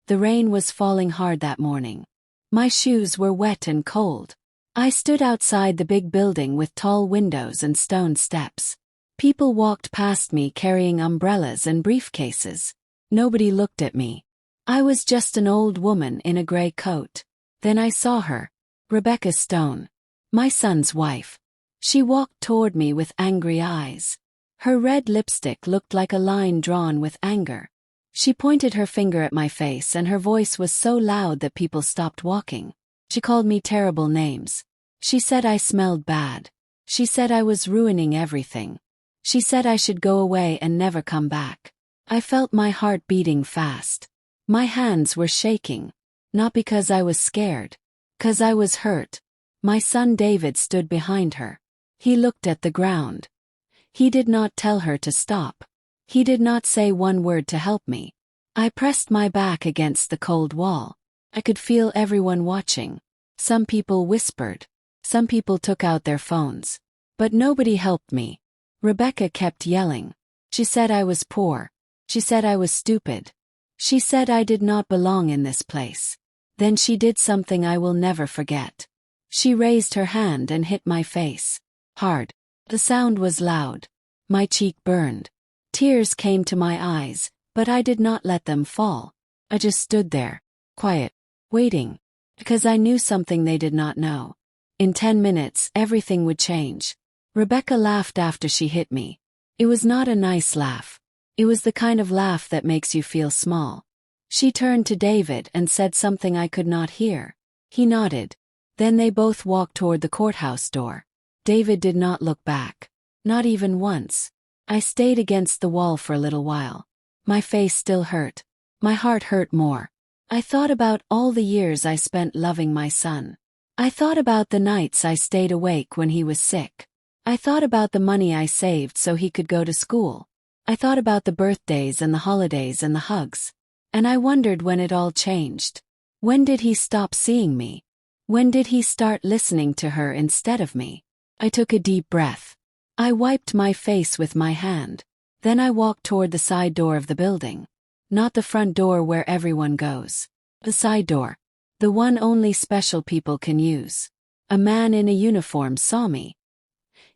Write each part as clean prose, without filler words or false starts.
The rain was falling hard that morning. My shoes were wet and cold. I stood outside the big building with tall windows and stone steps. People walked past me carrying umbrellas and briefcases. Nobody looked at me. I was just an old woman in a gray coat. Then I saw her. Rebecca Stone. My son's wife. She walked toward me with angry eyes. Her red lipstick looked like a line drawn with anger. She pointed her finger at my face and her voice was so loud that people stopped walking. She called me terrible names. She said I smelled bad. She said I was ruining everything. She said I should go away and never come back. I felt my heart beating fast. My hands were shaking. Not because I was scared. 'Cause I was hurt. My son David stood behind her. He looked at the ground. He did not tell her to stop. He did not say one word to help me. I pressed my back against the cold wall. I could feel everyone watching. Some people whispered. Some people took out their phones. But nobody helped me. Rebecca kept yelling. She said I was poor. She said I was stupid. She said I did not belong in this place. Then she did something I will never forget. She raised her hand and hit my face. Hard. The sound was loud. My cheek burned. Tears came to my eyes, but I did not let them fall. I just stood there, quiet, waiting, because I knew something they did not know. In 10 minutes, everything would change. Rebecca laughed after she hit me. It was not a nice laugh. It was the kind of laugh that makes you feel small. She turned to David and said something I could not hear. He nodded. Then they both walked toward the courthouse door. David did not look back. Not even once. I stayed against the wall for a little while. My face still hurt. My heart hurt more. I thought about all the years I spent loving my son. I thought about the nights I stayed awake when he was sick. I thought about the money I saved so he could go to school. I thought about the birthdays and the holidays and the hugs. And I wondered when it all changed. When did he stop seeing me? When did he start listening to her instead of me? I took a deep breath. I wiped my face with my hand. Then I walked toward the side door of the building. Not the front door where everyone goes. The side door. The one only special people can use. A man in a uniform saw me.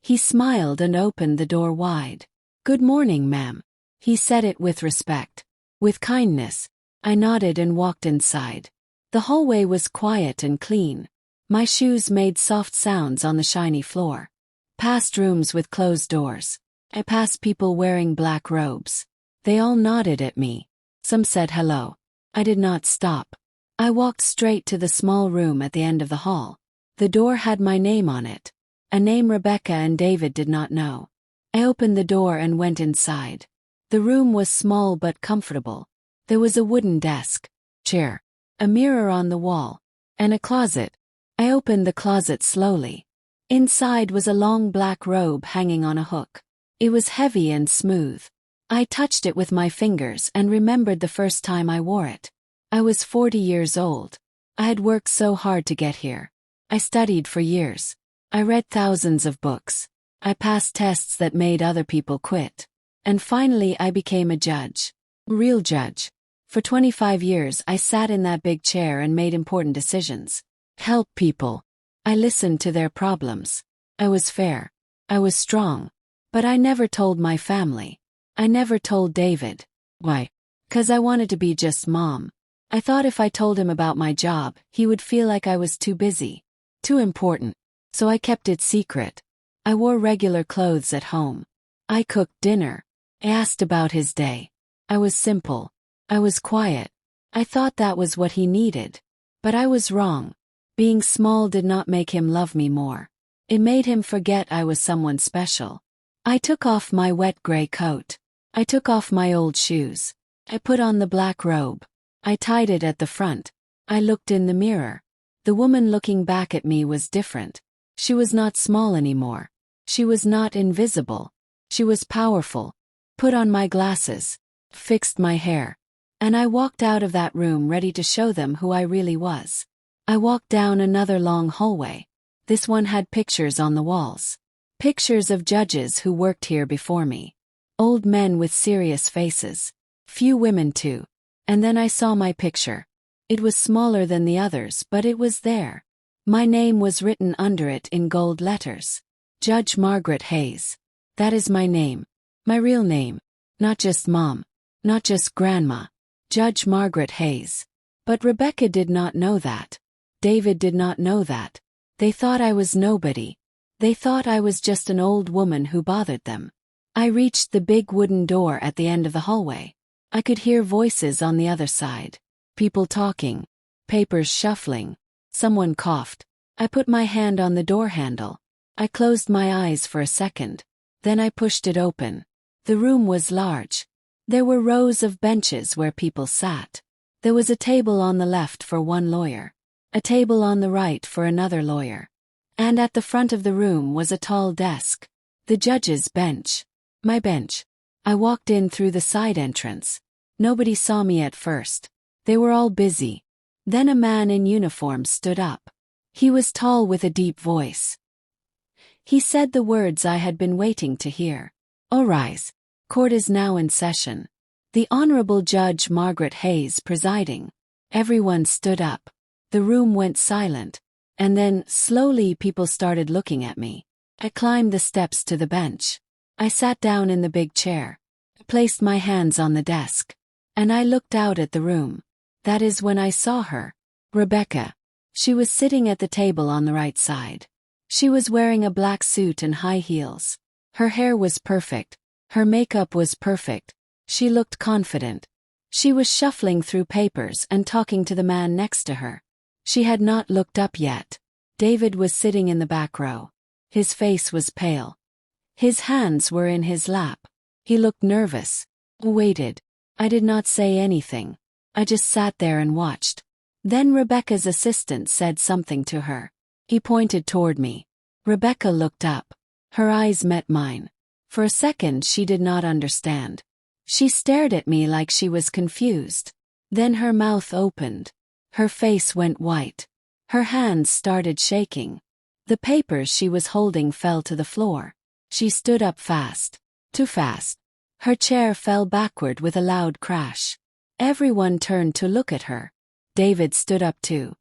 He smiled and opened the door wide. "Good morning, ma'am." He said it with respect. With kindness. I nodded and walked inside. The hallway was quiet and clean. My shoes made soft sounds on the shiny floor. Past rooms with closed doors. I passed people wearing black robes. They all nodded at me. Some said hello. I did not stop. I walked straight to the small room at the end of the hall. The door had my name on it. A name Rebecca and David did not know. I opened the door and went inside. The room was small but comfortable. There was a wooden desk, chair, a mirror on the wall, and a closet. I opened the closet slowly. Inside was a long black robe hanging on a hook. It was heavy and smooth. I touched it with my fingers and remembered the first time I wore it. I was 40 years old. I had worked so hard to get here. I studied for years. I read thousands of books. I passed tests that made other people quit. And finally I became a judge. Real judge. For 25 years I sat in that big chair and made important decisions. Helped people. I listened to their problems. I was fair. I was strong. But I never told my family. I never told David. Why? 'Cause I wanted to be just mom. I thought if I told him about my job, he would feel like I was too busy. Too important. So I kept it secret. I wore regular clothes at home. I cooked dinner. I asked about his day. I was simple. I was quiet. I thought that was what he needed. But I was wrong. Being small did not make him love me more. It made him forget I was someone special. I took off my wet gray coat. I took off my old shoes. I put on the black robe. I tied it at the front. I looked in the mirror. The woman looking back at me was different. She was not small anymore. She was not invisible. She was powerful. Put on my glasses. Fixed my hair. And I walked out of that room ready to show them who I really was. I walked down another long hallway. This one had pictures on the walls. Pictures of judges who worked here before me. Old men with serious faces. Few women too. And then I saw my picture. It was smaller than the others, but it was there. My name was written under it in gold letters. Judge Margaret Hayes. That is my name. My real name. Not just Mom. Not just Grandma. Judge Margaret Hayes. But Rebecca did not know that. David did not know that. They thought I was nobody. They thought I was just an old woman who bothered them. I reached the big wooden door at the end of the hallway. I could hear voices on the other side. People talking. Papers shuffling. Someone coughed. I put my hand on the door handle. I closed my eyes for a second. Then I pushed it open. The room was large. There were rows of benches where people sat. There was a table on the left for one lawyer. A table on the right for another lawyer. And at the front of the room was a tall desk. The judge's bench. My bench. I walked in through the side entrance. Nobody saw me at first. They were all busy. Then a man in uniform stood up. He was tall with a deep voice. He said the words I had been waiting to hear. All rise. Court is now in session. The Honorable Judge Margaret Hayes presiding. Everyone stood up. The room went silent. And then, slowly, people started looking at me. I climbed the steps to the bench. I sat down in the big chair. Placed my hands on the desk. And I looked out at the room. That is when I saw her. Rebecca. She was sitting at the table on the right side. She was wearing a black suit and high heels. Her hair was perfect. Her makeup was perfect. She looked confident. She was shuffling through papers and talking to the man next to her. She had not looked up yet. David was sitting in the back row. His face was pale. His hands were in his lap. He looked nervous. Waited. I did not say anything. I just sat there and watched. Then Rebecca's assistant said something to her. He pointed toward me. Rebecca looked up. Her eyes met mine. For a second she did not understand. She stared at me like she was confused. Then her mouth opened. Her face went white. Her hands started shaking. The papers she was holding fell to the floor. She stood up fast. Too fast. Her chair fell backward with a loud crash. Everyone turned to look at her. David stood up too.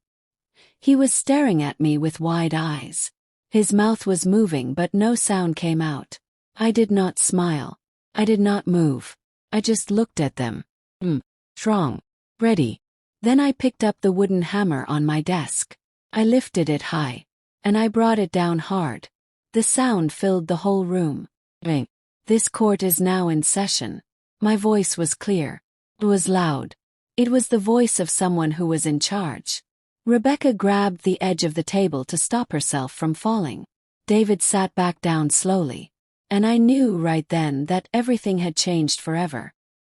He was staring at me with wide eyes. His mouth was moving but no sound came out. I did not smile. I did not move. I just looked at them. Strong. Ready. Then I picked up the wooden hammer on my desk. I lifted it high. And I brought it down hard. The sound filled the whole room. Bang. This court is now in session. My voice was clear. It was loud. It was the voice of someone who was in charge. Rebecca grabbed the edge of the table to stop herself from falling. David sat back down slowly. And I knew right then that everything had changed forever.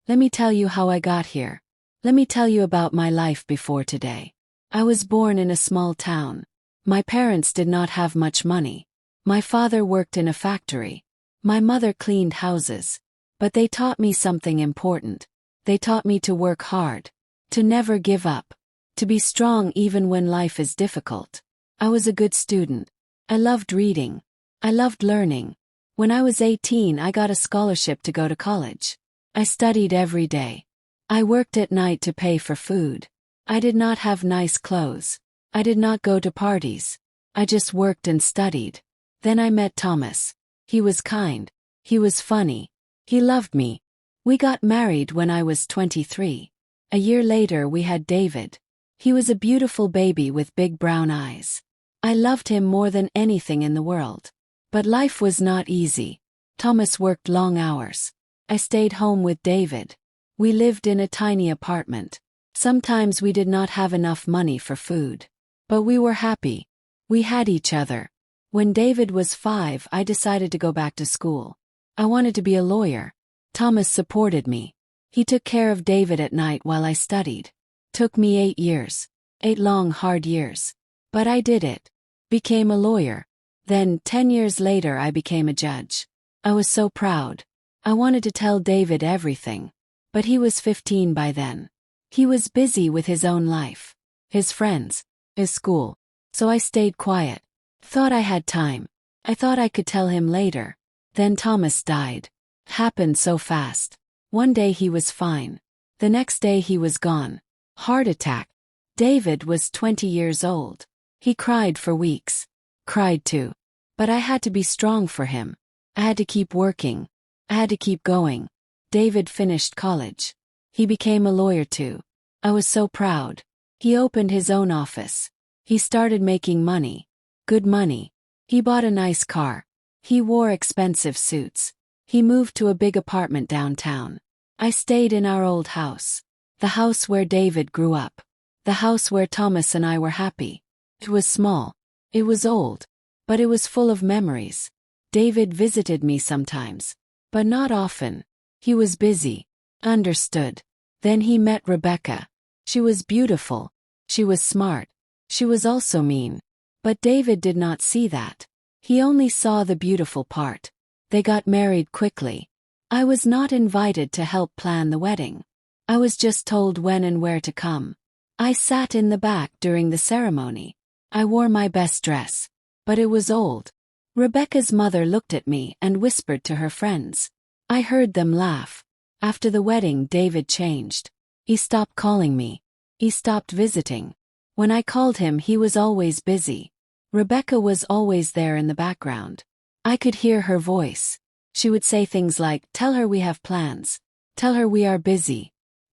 Let me tell you how I got here. Let me tell you about my life before today. I was born in a small town. My parents did not have much money. My father worked in a factory. My mother cleaned houses. But they taught me something important. They taught me to work hard. To never give up. To be strong even when life is difficult. I was a good student. I loved reading. I loved learning. When I was 18, I got a scholarship to go to college. I studied every day. I worked at night to pay for food. I did not have nice clothes. I did not go to parties. I just worked and studied. Then I met Thomas. He was kind. He was funny. He loved me. We got married when I was 23. A year later we had David. He was a beautiful baby with big brown eyes. I loved him more than anything in the world. But life was not easy. Thomas worked long hours. I stayed home with David. We lived in a tiny apartment. Sometimes we did not have enough money for food. But we were happy. We had each other. When David was 5, I decided to go back to school. I wanted to be a lawyer. Thomas supported me. He took care of David at night while I studied. Took me 8 years. 8 long, hard years. But I did it. Became a lawyer. Then, 10 years later, I became a judge. I was so proud. I wanted to tell David everything. But he was 15 by then. He was busy with his own life. His friends. His school. So I stayed quiet. Thought I had time. I thought I could tell him later. Then Thomas died. Happened so fast. One day he was fine. The next day he was gone. Heart attack. David was 20 years old. He cried for weeks. Cried too. But I had to be strong for him. I had to keep working. I had to keep going. David finished college. He became a lawyer too. I was so proud. He opened his own office. He started making money. Good money. He bought a nice car. He wore expensive suits. He moved to a big apartment downtown. I stayed in our old house. The house where David grew up. The house where Thomas and I were happy. It was small. It was old. But it was full of memories. David visited me sometimes. But not often. He was busy. Understood. Then he met Rebecca. She was beautiful. She was smart. She was also mean. But David did not see that. He only saw the beautiful part. They got married quickly. I was not invited to help plan the wedding. I was just told when and where to come. I sat in the back during the ceremony. I wore my best dress. But it was old. Rebecca's mother looked at me and whispered to her friends. I heard them laugh. After the wedding, David changed. He stopped calling me. He stopped visiting. When I called him, he was always busy. Rebecca was always there in the background. I could hear her voice. She would say things like, "Tell her we have plans. Tell her we are busy."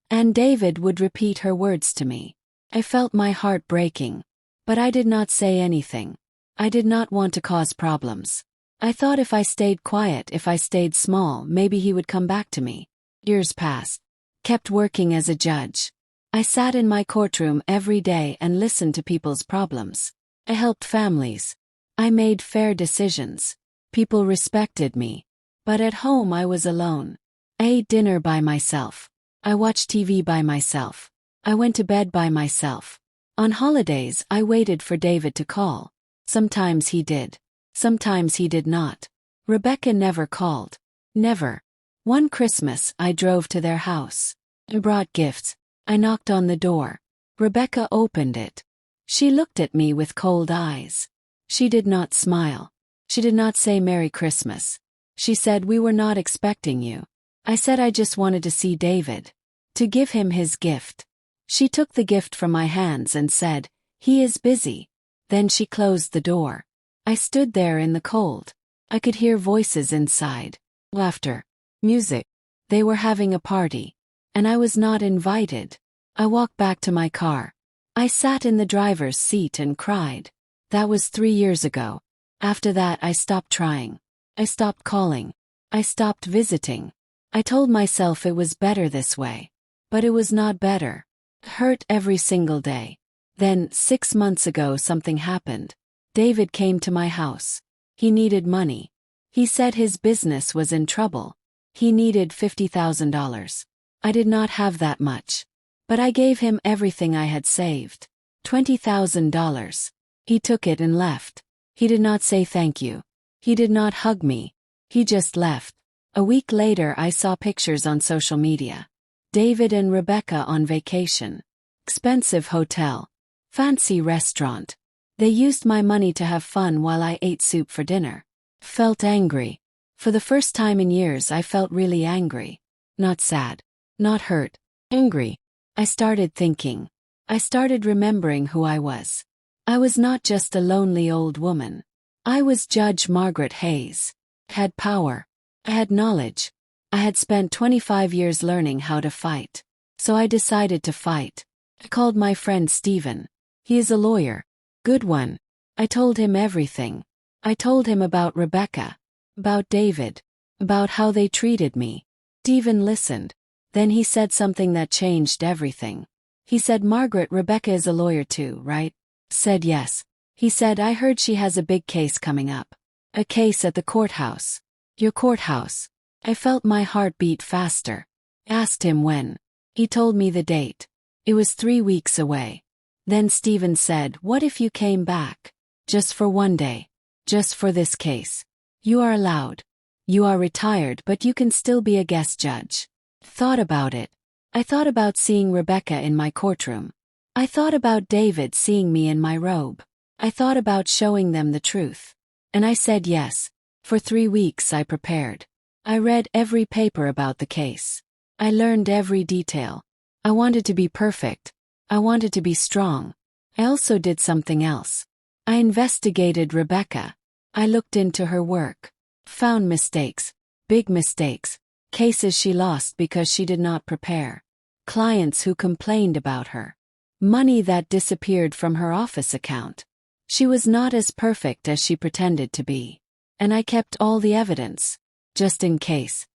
And David would repeat her words to me. I felt my heart breaking. But I did not say anything. I did not want to cause problems. I thought if I stayed quiet, if I stayed small, maybe he would come back to me. Years passed. Kept working as a judge. I sat in my courtroom every day and listened to people's problems. I helped families. I made fair decisions. People respected me. But at home I was alone. I ate dinner by myself. I watched TV by myself. I went to bed by myself. On holidays, I waited for David to call. Sometimes he did. Sometimes he did not. Rebecca never called. Never. One Christmas, I drove to their house. I brought gifts. I knocked on the door. Rebecca opened it. She looked at me with cold eyes. She did not smile. She did not say Merry Christmas. She said, "We were not expecting you." I said I just wanted to see David. To give him his gift. She took the gift from my hands and said, "He is busy." Then she closed the door. I stood there in the cold. I could hear voices inside. Laughter. Music. They were having a party. And I was not invited. I walked back to my car. I sat in the driver's seat and cried. That was 3 years ago. After that I stopped trying. I stopped calling. I stopped visiting. I told myself it was better this way. But it was not better. It hurt every single day. Then, 6 months ago, something happened. David came to my house. He needed money. He said his business was in trouble. He needed $50,000. I did not have that much. But I gave him everything I had saved. $20,000. He took it and left. He did not say thank you. He did not hug me. He just left. A week later I saw pictures on social media. David and Rebecca on vacation. Expensive hotel. Fancy restaurant. They used my money to have fun while I ate soup for dinner. Felt angry. For the first time in years I felt really angry. Not sad. Not hurt. Angry. I started thinking. I started remembering who I was. I was not just a lonely old woman. I was Judge Margaret Hayes. I had power. I had knowledge. I had spent 25 years learning how to fight. So I decided to fight. I called my friend Stephen. He is a lawyer. Good one. I told him everything. I told him about Rebecca. About David. About how they treated me. Stephen listened. Then he said something that changed everything. He said, "Margaret, Rebecca is a lawyer too, right?" Said yes. He said, "I heard she has a big case coming up. A case at the courthouse." Your courthouse. I felt my heart beat faster. Asked him when. He told me the date. It was 3 weeks away. Then Stephen said, "What if you came back? Just for one day. Just for this case. You are allowed. You are retired, but you can still be a guest judge." Thought about it. I thought about seeing Rebecca in my courtroom. I thought about David seeing me in my robe. I thought about showing them the truth. And I said yes. For 3 weeks I prepared. I read every paper about the case. I learned every detail. I wanted to be perfect. I wanted to be strong. I also did something else. I investigated Rebecca. I looked into her work. Found mistakes. Big mistakes. Cases she lost because she did not prepare. Clients who complained about her. Money that disappeared from her office account. She was not as perfect as she pretended to be. And I kept all the evidence. Just in case.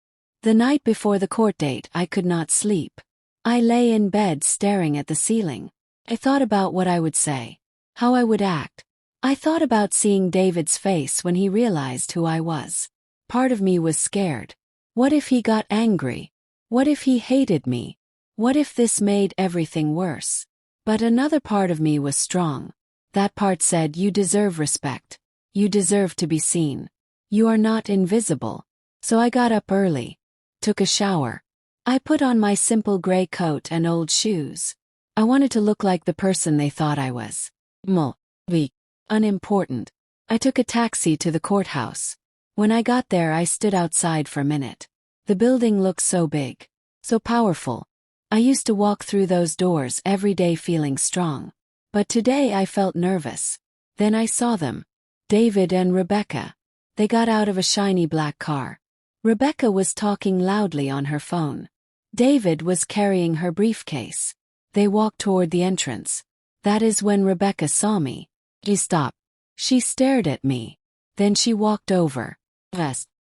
The night before the court date, I could not sleep. I lay in bed staring at the ceiling. I thought about what I would say. How I would act. I thought about seeing David's face when he realized who I was. Part of me was scared. What if he got angry? What if he hated me? What if this made everything worse? But another part of me was strong. That part said, you deserve respect. You deserve to be seen. You are not invisible. So I got up early. Took a shower. I put on my simple gray coat and old shoes. I wanted to look like the person they thought I was. Unimportant. I took a taxi to the courthouse. When I got there, I stood outside for a minute. The building looked so big. So powerful. I used to walk through those doors every day feeling strong. But today I felt nervous. Then I saw them. David and Rebecca. They got out of a shiny black car. Rebecca was talking loudly on her phone. David was carrying her briefcase. They walked toward the entrance. That is when Rebecca saw me. She stopped. She stared at me. Then she walked over.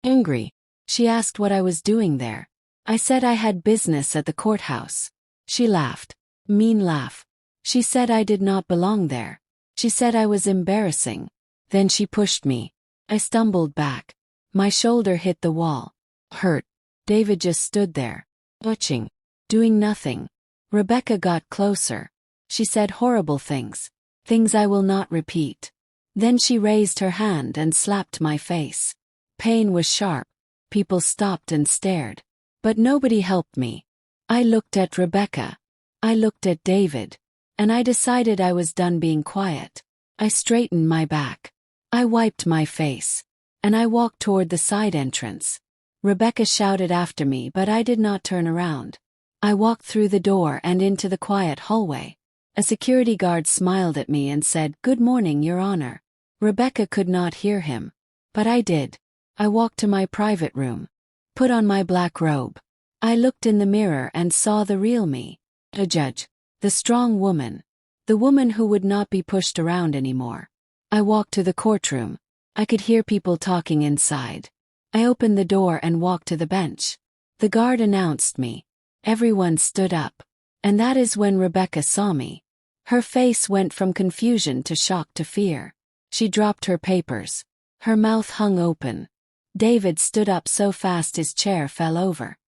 Angry. She asked what I was doing there. I said I had business at the courthouse. She laughed. Mean laugh. She said I did not belong there. She said I was embarrassing. Then she pushed me. I stumbled back. My shoulder hit the wall. Hurt. David just stood there. Watching. Doing nothing. Rebecca got closer. She said horrible things. Things I will not repeat. Then she raised her hand and slapped my face. Pain was sharp. People stopped and stared. But nobody helped me. I looked at Rebecca. I looked at David. And I decided I was done being quiet. I straightened my back. I wiped my face. And I walked toward the side entrance. Rebecca shouted after me, but I did not turn around. I walked through the door and into the quiet hallway. A security guard smiled at me and said, "Good morning, Your Honor." Rebecca could not hear him. But I did. I walked to my private room. Put on my black robe. I looked in the mirror and saw the real me. A judge. The strong woman. The woman who would not be pushed around anymore. I walked to the courtroom. I could hear people talking inside. I opened the door and walked to the bench. The guard announced me. Everyone stood up. And that is when Rebecca saw me. Her face went from confusion to shock to fear. She dropped her papers. Her mouth hung open. David stood up so fast his chair fell over.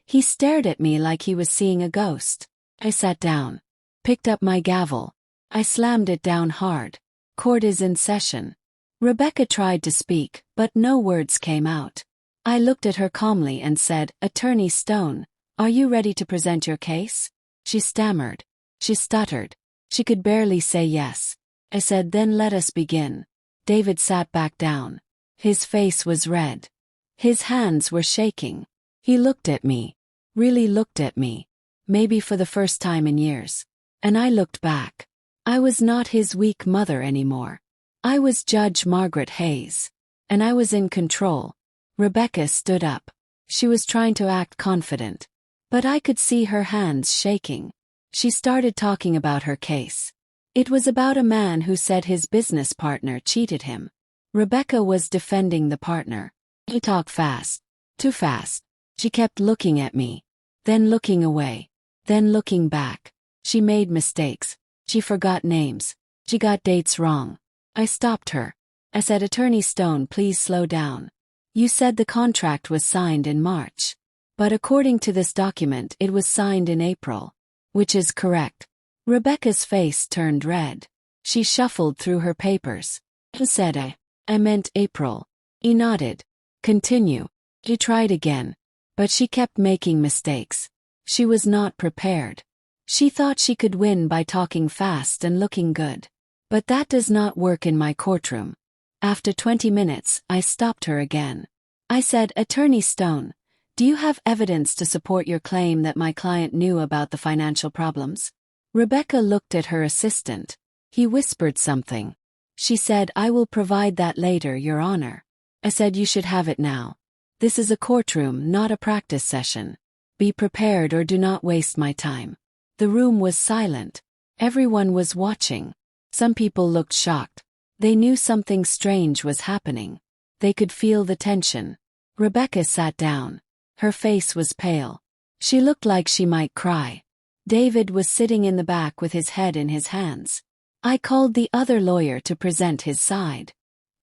He stared at me like he was seeing a ghost. I sat down. Picked up my gavel. I slammed it down hard. Court is in session. Rebecca tried to speak, but no words came out. I looked at her calmly and said, "Attorney Stone, are you ready to present your case?" She stammered. She stuttered. She could barely say yes. I said, "Then let us begin." David sat back down. His face was red. His hands were shaking. He looked at me. Really looked at me. Maybe for the first time in years. And I looked back. I was not his weak mother anymore. I was Judge Margaret Hayes. And I was in control. Rebecca stood up. She was trying to act confident. But I could see her hands shaking. She started talking about her case. It was about a man who said his business partner cheated him. Rebecca was defending the partner. He talked fast. Too fast. She kept looking at me. Then looking away. Then looking back. She made mistakes. She forgot names. She got dates wrong. I stopped her. I said, "Attorney Stone, please slow down. You said the contract was signed in March. But according to this document, it was signed in April. Which is correct." Rebecca's face turned red. She shuffled through her papers. I said, I meant April. He nodded. "Continue." She tried again. But she kept making mistakes. She was not prepared. She thought she could win by talking fast and looking good. But that does not work in my courtroom. After 20 minutes, I stopped her again. I said, "Attorney Stone, Do you have evidence to support your claim that my client knew about the financial problems? Rebecca looked at her assistant. He whispered something. She said, I will provide that later, Your Honor. I said, you should have it now. This is a courtroom, not a practice session. Be prepared or do not waste my time. The room was silent. Everyone was watching. Some people looked shocked. They knew something strange was happening. They could feel the tension. Rebecca sat down. Her face was pale. She looked like she might cry. David was sitting in the back with his head in his hands. I called the other lawyer to present his side.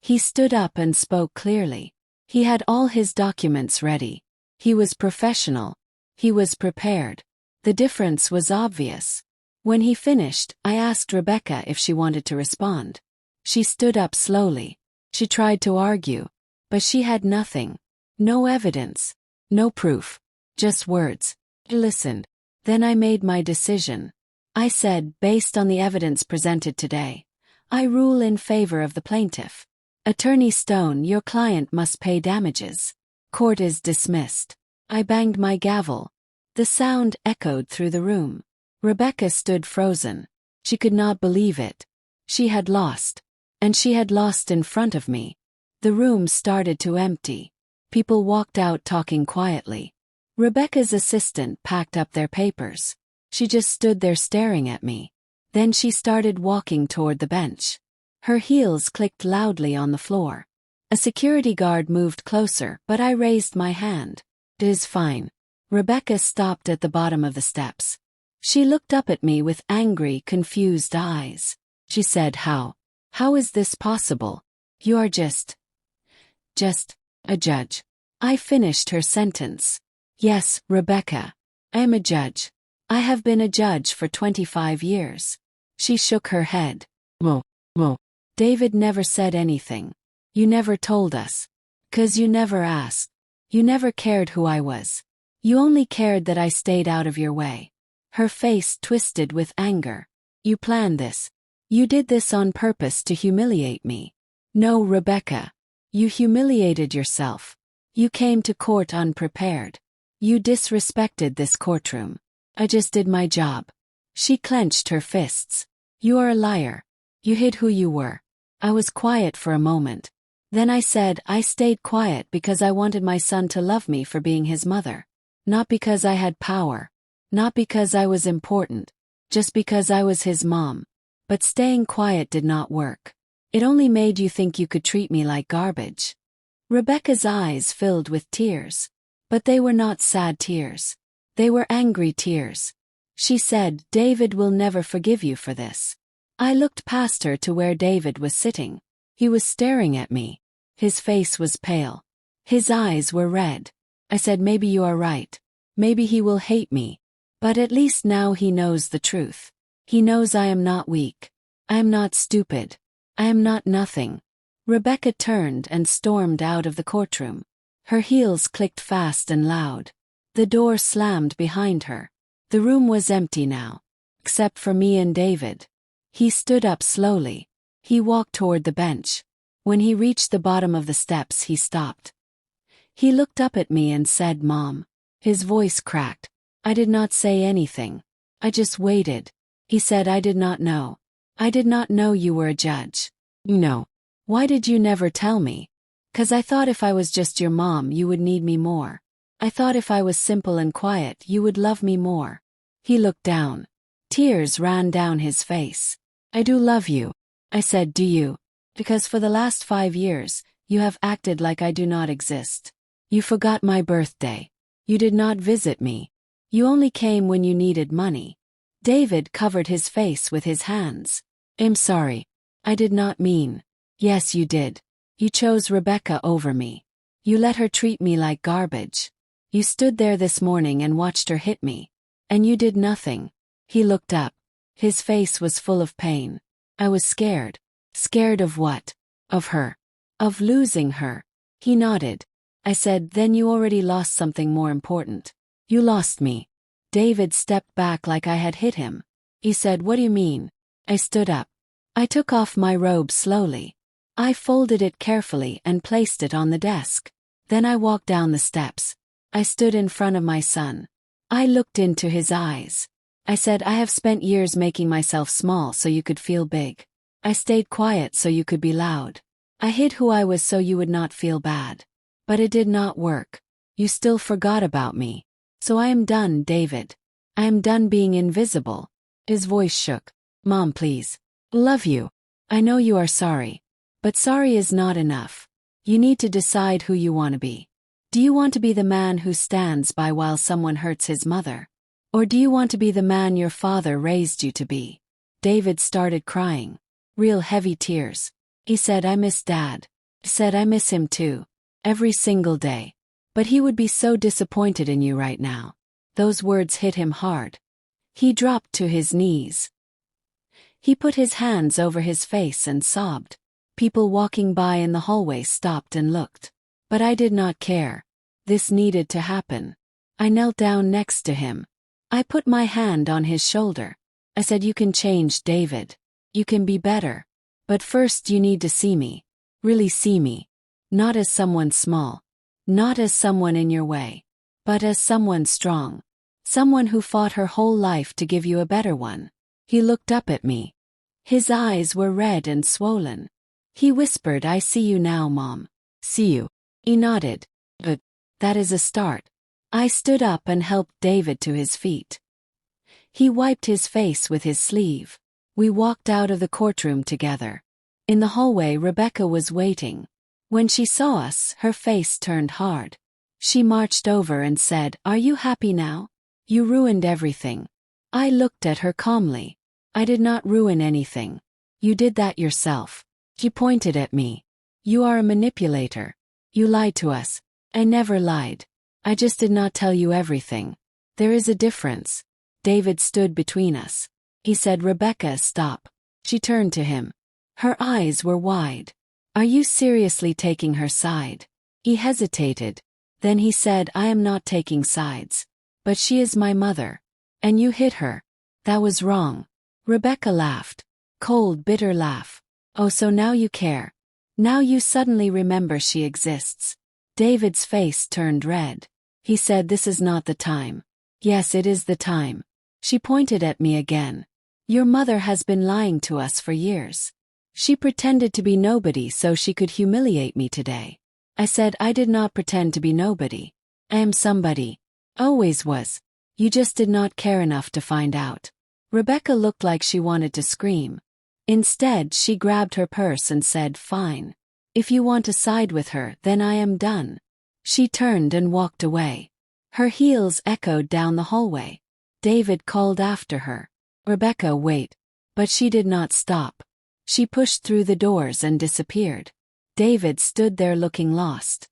He stood up and spoke clearly. He had all his documents ready. He was professional. He was prepared. The difference was obvious. When he finished, I asked Rebecca if she wanted to respond. She stood up slowly. She tried to argue, but she had nothing. No evidence. No proof. Just words. I listened. Then I made my decision. I said, based on the evidence presented today, I rule in favor of the plaintiff. Attorney Stone, your client must pay damages. Court is dismissed. I banged my gavel. The sound echoed through the room. Rebecca stood frozen. She could not believe it. She had lost. And she had lost in front of me. The room started to empty. People walked out talking quietly. Rebecca's assistant packed up their papers. She just stood there staring at me. Then she started walking toward the bench. Her heels clicked loudly on the floor. A security guard moved closer, but I raised my hand. It is fine. Rebecca stopped at the bottom of the steps. She looked up at me with angry, confused eyes. She said, How? How is this possible? You are just a judge. I finished her sentence. Yes, Rebecca. I am a judge. I have been a judge for 25 years. She shook her head. Whoa. David never said anything. You never told us. 'Cause you never asked. You never cared who I was. You only cared that I stayed out of your way. Her face twisted with anger. You planned this. You did this on purpose to humiliate me. No, Rebecca. You humiliated yourself. You came to court unprepared. You disrespected this courtroom. I just did my job. She clenched her fists. You are a liar. You hid who you were. I was quiet for a moment. Then I said I stayed quiet because I wanted my son to love me for being his mother. Not because I had power. Not because I was important. Just because I was his mom. But staying quiet did not work. It only made you think you could treat me like garbage. Rebecca's eyes filled with tears. But they were not sad tears. They were angry tears. She said, David will never forgive you for this. I looked past her to where David was sitting. He was staring at me. His face was pale. His eyes were red. I said, maybe you are right. Maybe he will hate me. But at least now he knows the truth. He knows I am not weak. I am not stupid. I am not nothing. Rebecca turned and stormed out of the courtroom. Her heels clicked fast and loud. The door slammed behind her. The room was empty now. Except for me and David. He stood up slowly. He walked toward the bench. When he reached the bottom of the steps, he stopped. He looked up at me and said, Mom. His voice cracked. I did not say anything. I just waited. He said, I did not know. I did not know you were a judge. No. Why did you never tell me? 'Cause I thought if I was just your mom you would need me more. I thought if I was simple and quiet you would love me more. He looked down. Tears ran down his face. I do love you. I said, do you? Because for the last 5 years, you have acted like I do not exist. You forgot my birthday. You did not visit me. You only came when you needed money. David covered his face with his hands. I'm sorry. I did not mean. Yes, you did. You chose Rebecca over me. You let her treat me like garbage. You stood there this morning and watched her hit me. And you did nothing. He looked up. His face was full of pain. I was scared. Scared of what? Of her. Of losing her. He nodded. I said, then you already lost something more important. You lost me. David stepped back like I had hit him. He said, what do you mean? I stood up. I took off my robe slowly. I folded it carefully and placed it on the desk. Then I walked down the steps. I stood in front of my son. I looked into his eyes. I said, I have spent years making myself small so you could feel big. I stayed quiet so you could be loud. I hid who I was so you would not feel bad. But it did not work. You still forgot about me. So I am done, David. I am done being invisible. His voice shook. Mom, please. Love you. I know you are sorry. But sorry is not enough. You need to decide who you want to be. Do you want to be the man who stands by while someone hurts his mother? Or do you want to be the man your father raised you to be? David started crying. Real heavy tears. He said, I miss Dad. He said, I miss him too. Every single day. But he would be so disappointed in you right now. Those words hit him hard. He dropped to his knees. He put his hands over his face and sobbed. People walking by in the hallway stopped and looked. But I did not care. This needed to happen. I knelt down next to him. I put my hand on his shoulder. I said, you can change, David. You can be better. But first you need to see me. Really see me. Not as someone small. Not as someone in your way. But as someone strong. Someone who fought her whole life to give you a better one. He looked up at me. His eyes were red and swollen. He whispered, I see you now, Mom. See you. He nodded. But that is a start. I stood up and helped David to his feet. He wiped his face with his sleeve. We walked out of the courtroom together. In the hallway, Rebecca was waiting. When she saw us, her face turned hard. She marched over and said, Are you happy now? You ruined everything. I looked at her calmly. I did not ruin anything. You did that yourself. She pointed at me. You are a manipulator. You lied to us. I never lied. I just did not tell you everything. There is a difference. David stood between us. He said, Rebecca, stop. She turned to him. Her eyes were wide. Are you seriously taking her side? He hesitated. Then he said, I am not taking sides. But she is my mother. And you hit her. That was wrong. Rebecca laughed. Cold, bitter laugh. Oh, so now you care. Now you suddenly remember she exists. David's face turned red. He said, this is not the time. Yes, it is the time. She pointed at me again. Your mother has been lying to us for years. She pretended to be nobody so she could humiliate me today. I said, I did not pretend to be nobody. I am somebody. Always was. You just did not care enough to find out. Rebecca looked like she wanted to scream. Instead, she grabbed her purse and said, fine. If you want to side with her, then I am done. She turned and walked away. Her heels echoed down the hallway. David called after her. Rebecca, wait. But she did not stop. She pushed through the doors and disappeared. David stood there looking lost.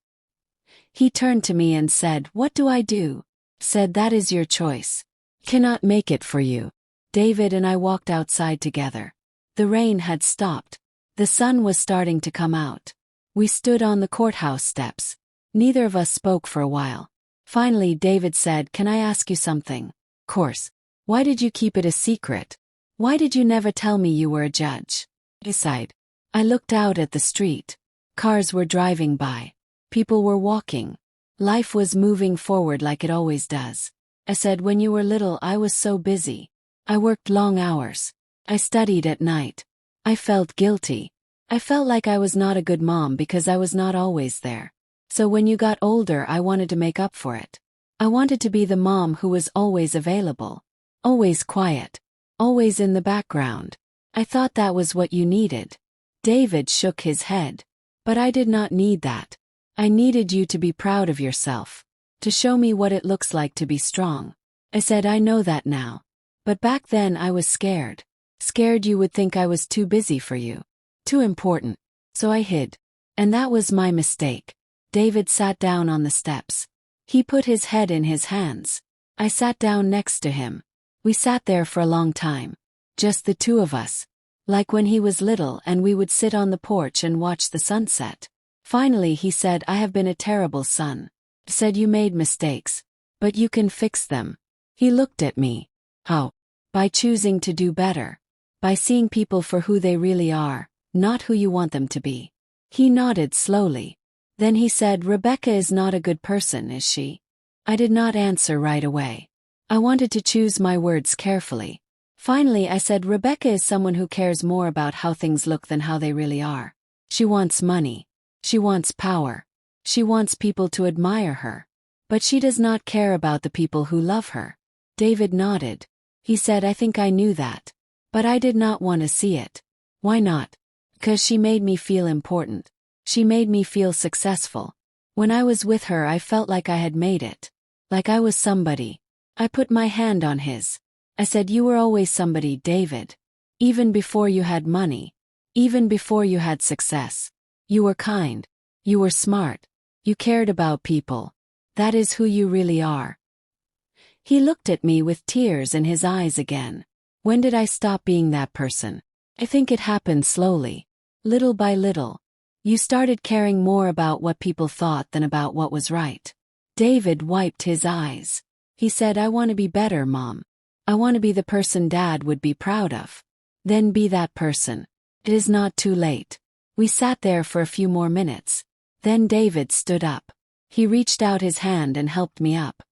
He turned to me and said, what do I do? Said, that is your choice. Cannot make it for you. David and I walked outside together. The rain had stopped. The sun was starting to come out. We stood on the courthouse steps. Neither of us spoke for a while. Finally, David said, can I ask you something? Course. Why did you keep it a secret? Why did you never tell me you were a judge? I sighed. I looked out at the street. Cars were driving by. People were walking. Life was moving forward like it always does. I said, when you were little, I was so busy. I worked long hours. I studied at night. I felt guilty. I felt like I was not a good mom because I was not always there. So when you got older, I wanted to make up for it. I wanted to be the mom who was always available. Always quiet. Always in the background. I thought that was what you needed. David shook his head. But I did not need that. I needed you to be proud of yourself. To show me what it looks like to be strong. I said, I know that now. But back then I was scared. Scared you would think I was too busy for you. Too important. So I hid. And that was my mistake. David sat down on the steps. He put his head in his hands. I sat down next to him. We sat there for a long time. Just the two of us. Like when he was little and we would sit on the porch and watch the sunset. Finally he said, I have been a terrible son. Said you made mistakes. But you can fix them. He looked at me. How? By choosing to do better. By seeing people for who they really are, not who you want them to be. He nodded slowly. Then he said, Rebecca is not a good person, is she? I did not answer right away. I wanted to choose my words carefully. Finally, I said, Rebecca is someone who cares more about how things look than how they really are. She wants money. She wants power. She wants people to admire her. But she does not care about the people who love her. David nodded. He said, I think I knew that. But I did not want to see it. Why not? Because she made me feel important. She made me feel successful. When I was with her, I felt like I had made it. Like I was somebody. I put my hand on his. I said, you were always somebody, David. Even before you had money. Even before you had success. You were kind. You were smart. You cared about people. That is who you really are. He looked at me with tears in his eyes again. When did I stop being that person? I think it happened slowly. Little by little. You started caring more about what people thought than about what was right. David wiped his eyes. He said, I want to be better, Mom. I want to be the person Dad would be proud of. Then be that person. It is not too late. We sat there for a few more minutes. Then David stood up. He reached out his hand and helped me up.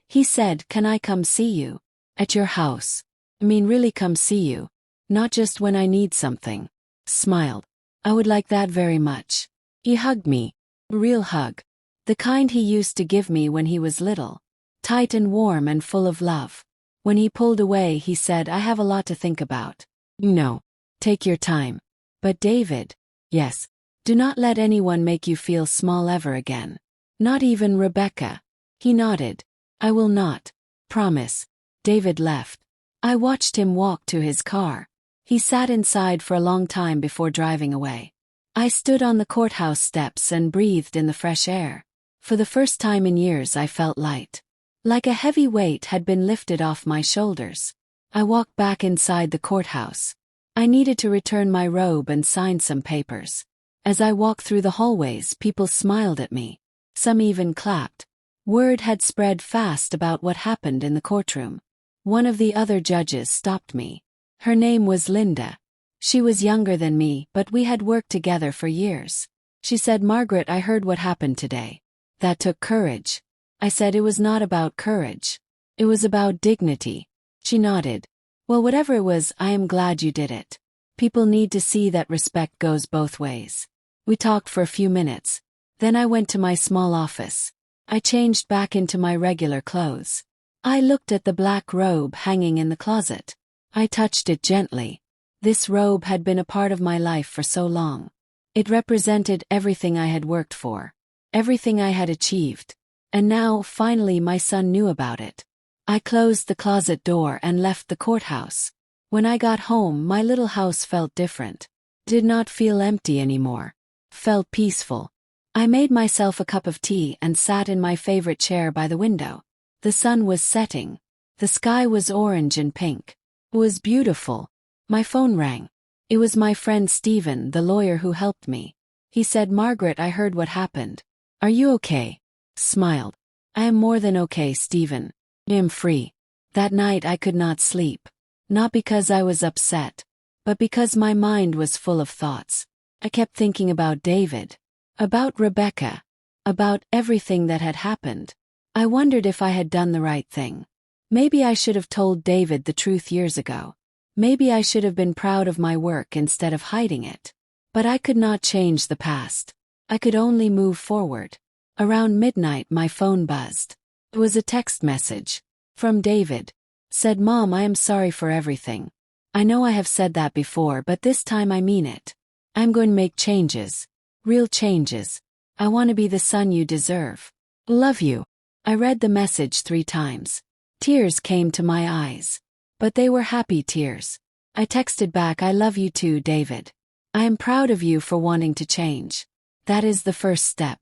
He said, can I come see you? At your house. I mean, really come see you. Not just when I need something. Smiled. I would like that very much. He hugged me. A real hug. The kind he used to give me when he was little. Tight and warm and full of love. When he pulled away, he said, I have a lot to think about. No. Take your time. But David. Yes. Do not let anyone make you feel small ever again. Not even Rebecca. He nodded. I will not. Promise. David left. I watched him walk to his car. He sat inside for a long time before driving away. I stood on the courthouse steps and breathed in the fresh air. For the first time in years, I felt light. Like a heavy weight had been lifted off my shoulders. I walked back inside the courthouse. I needed to return my robe and sign some papers. As I walked through the hallways, people smiled at me. Some even clapped. Word had spread fast about what happened in the courtroom. One of the other judges stopped me. Her name was Linda. She was younger than me, but we had worked together for years. She said, Margaret, I heard what happened today. That took courage. I said it was not about courage. It was about dignity. She nodded. Well, whatever it was, I am glad you did it. People need to see that respect goes both ways. We talked for a few minutes. Then I went to my small office. I changed back into my regular clothes. I looked at the black robe hanging in the closet. I touched it gently. This robe had been a part of my life for so long. It represented everything I had worked for. Everything I had achieved. And now, finally, my son knew about it. I closed the closet door and left the courthouse. When I got home, my little house felt different. Did not feel empty anymore. Felt peaceful. I made myself a cup of tea and sat in my favorite chair by the window. The sun was setting. The sky was orange and pink. It was beautiful. My phone rang. It was my friend Stephen, the lawyer who helped me. He said, Margaret, I heard what happened. Are you okay? Smiled. I am more than okay, Stephen. I am free. That night I could not sleep. Not because I was upset, but because my mind was full of thoughts. I kept thinking about David. About Rebecca. About everything that had happened. I wondered if I had done the right thing. Maybe I should have told David the truth years ago. Maybe I should have been proud of my work instead of hiding it. But I could not change the past. I could only move forward. Around midnight my phone buzzed. It was a text message. From David. Said, Mom, I am sorry for everything. I know I have said that before, but this time I mean it. I'm going to make changes. Real changes. I want to be the son you deserve. Love you. I read the message 3 times. Tears came to my eyes. But they were happy tears. I texted back, I love you too, David. I am proud of you for wanting to change. That is the first step.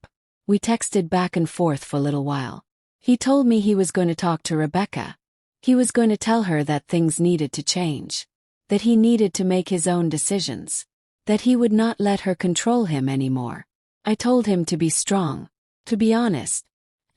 We texted back and forth for a little while. He told me he was going to talk to Rebecca. He was going to tell her that things needed to change. That he needed to make his own decisions. That he would not let her control him anymore. I told him to be strong. To be honest.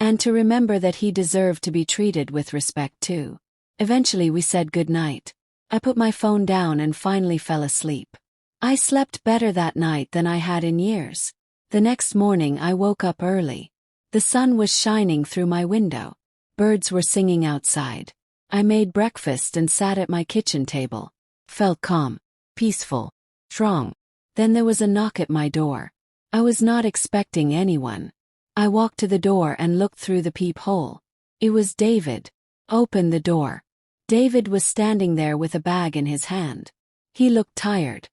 And to remember that he deserved to be treated with respect too. Eventually we said goodnight. I put my phone down and finally fell asleep. I slept better that night than I had in years. The next morning I woke up early. The sun was shining through my window. Birds were singing outside. I made breakfast and sat at my kitchen table. Felt calm, peaceful, strong. Then there was a knock at my door. I was not expecting anyone. I walked to the door and looked through the peephole. It was David. Opened the door. David was standing there with a bag in his hand. He looked tired.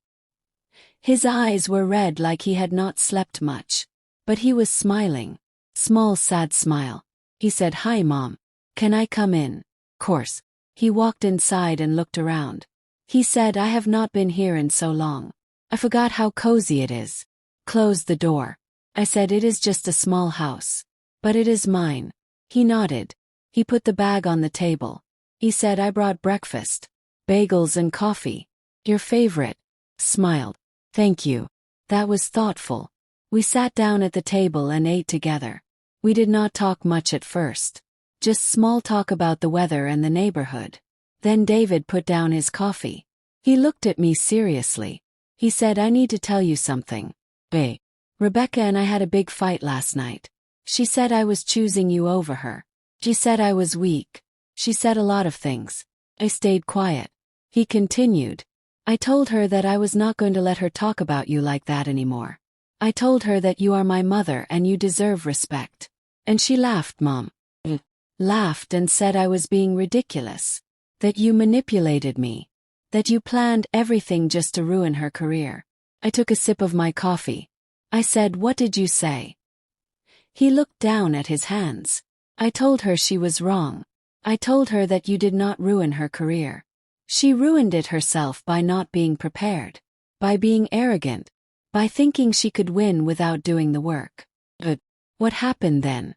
His eyes were red like he had not slept much. But he was smiling. Small sad smile. He said, "Hi Mom. Can I come in?" Course. He walked inside and looked around. He said, "I have not been here in so long. I forgot how cozy it is." Closed the door. I said, "It is just a small house. But it is mine." He nodded. He put the bag on the table. He said, "I brought breakfast. Bagels and coffee. Your favorite." Smiled. "Thank you." That was thoughtful. We sat down at the table and ate together. We did not talk much at first. Just small talk about the weather and the neighborhood. Then David put down his coffee. He looked at me seriously. He said, "I need to tell you something. Bae. Rebecca and I had a big fight last night. She said I was choosing you over her. She said I was weak. She said a lot of things. I stayed quiet." He continued. "I told her that I was not going to let her talk about you like that anymore. I told her that you are my mother and you deserve respect." And she laughed, Mom. Laughed and said I was being ridiculous. That you manipulated me. That you planned everything just to ruin her career. I took a sip of my coffee. I said, "What did you say?" He looked down at his hands. I told her she was wrong. I told her that you did not ruin her career. She ruined it herself by not being prepared. By being arrogant. By thinking she could win without doing the work. But what happened then?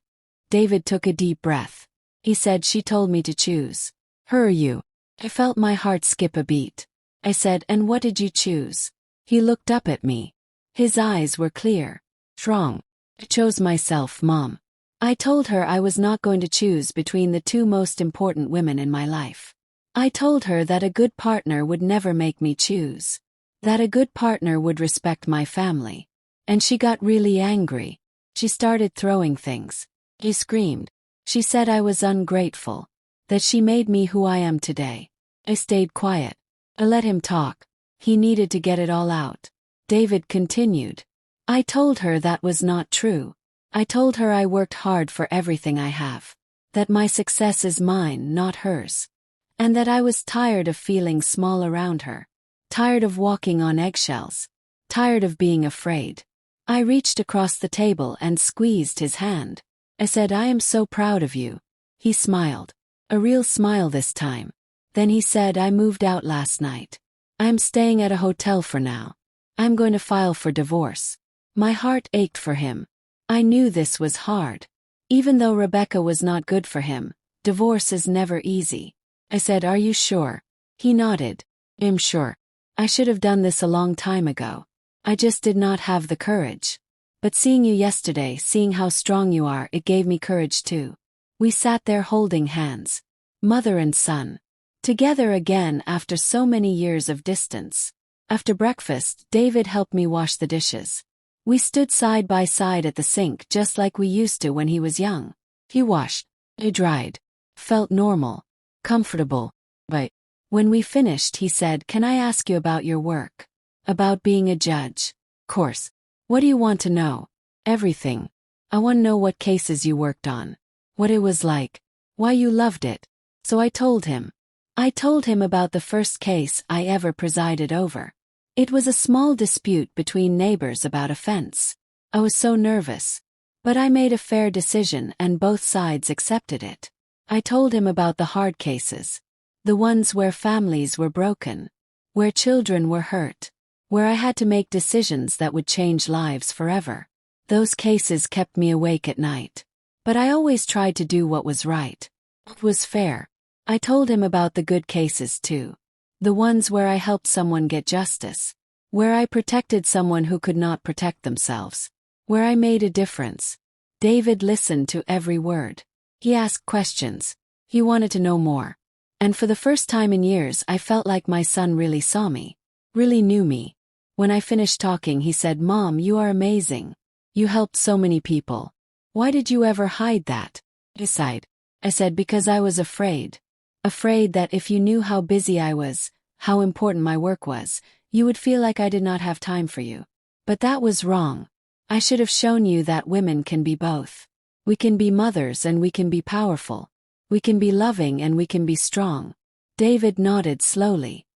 David took a deep breath. He said, "She told me to choose her or you." I felt my heart skip a beat. I said, "And what did you choose?" He looked up at me. His eyes were clear. "Strong. I chose myself, Mom." I told her I was not going to choose between the two most important women in my life. I told her that a good partner would never make me choose. That a good partner would respect my family. And she got really angry. She started throwing things. She screamed. She said I was ungrateful. That she made me who I am today. I stayed quiet. I let him talk. He needed to get it all out. David continued. I told her that was not true. I told her I worked hard for everything I have. That my success is mine, not hers. And that I was tired of feeling small around her. Tired of walking on eggshells. Tired of being afraid. I reached across the table and squeezed his hand. I said, "I am so proud of you." He smiled. A real smile this time. Then he said, "I moved out last night. I'm staying at a hotel for now. I'm going to file for divorce." My heart ached for him. I knew this was hard. Even though Rebecca was not good for him, divorce is never easy. I said, "Are you sure?" He nodded. "I'm sure. I should have done this a long time ago. I just did not have the courage. But seeing you yesterday, seeing how strong you are, it gave me courage too." We sat there holding hands. Mother and son. Together again after so many years of distance. After breakfast, David helped me wash the dishes. We stood side by side at the sink just like we used to when he was young. He washed. I dried. Felt normal. Comfortable. But when we finished, he said, "Can I ask you about your work? About being a judge?" "Course. What do you want to know?" "Everything. I want to know what cases you worked on. What it was like. Why you loved it." So I told him. I told him about the first case I ever presided over. It was a small dispute between neighbors about a fence. I was so nervous. But I made a fair decision and both sides accepted it. I told him about the hard cases. The ones where families were broken. Where children were hurt. Where I had to make decisions that would change lives forever. Those cases kept me awake at night. But I always tried to do what was right. What was fair. I told him about the good cases too. The ones where I helped someone get justice. Where I protected someone who could not protect themselves. Where I made a difference. David listened to every word. He asked questions. He wanted to know more. And for the first time in years, I felt like my son really saw me. Really knew me. When I finished talking, he said, "Mom, you are amazing. You helped so many people. Why did you ever hide that? I sighed. I said because I was afraid. Afraid that if you knew how busy I was, how important my work was, you would feel like I did not have time for you. But that was wrong. I should have shown you that women can be both. We can be mothers and we can be powerful. We can be loving and we can be strong. David nodded slowly.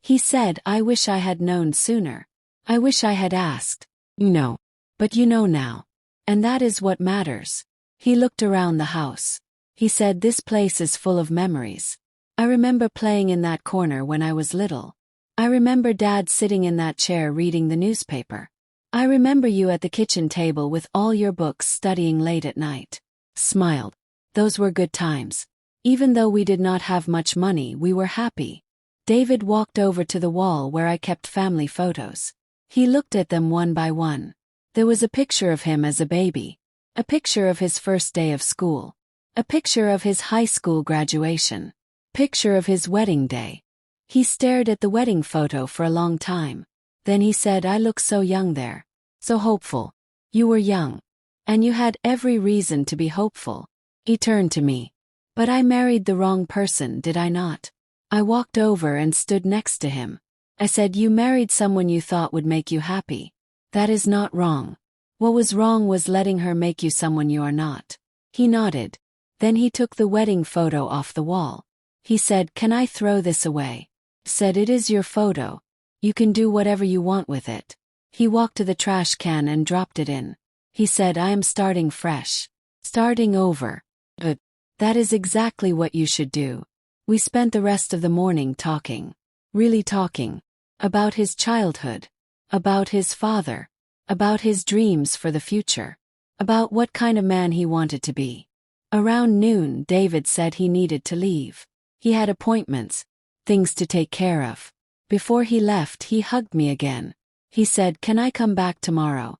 He said, I wish I had known sooner. I wish I had asked. No. But you know now. And that is what matters. He looked around the house. He said, this place is full of memories. I remember playing in that corner when I was little. I remember Dad sitting in that chair reading the newspaper. I remember you at the kitchen table with all your books studying late at night. Smiled. Those were good times. Even though we did not have much money, we were happy. David walked over to the wall where I kept family photos. He looked at them one by one. There was a picture of him as a baby. A picture of his first day of school. A picture of his high school graduation. Picture of his wedding day. He stared at the wedding photo for a long time. Then he said, I look so young there. So hopeful. You were young. And you had every reason to be hopeful. He turned to me. But I married the wrong person, did I not? I walked over and stood next to him. I said, you married someone you thought would make you happy. That is not wrong. What was wrong was letting her make you someone you are not. He nodded. Then he took the wedding photo off the wall. He said, can I throw this away? Said, it is your photo. You can do whatever you want with it. He walked to the trash can and dropped it in. He said, I am starting fresh. Starting over. But that is exactly what you should do. We spent the rest of the morning talking. Really talking. About his childhood. About his father. About his dreams for the future. About what kind of man he wanted to be. Around noon, David said he needed to leave. He had appointments. Things to take care of. Before he left, he hugged me again. He said, can I come back tomorrow?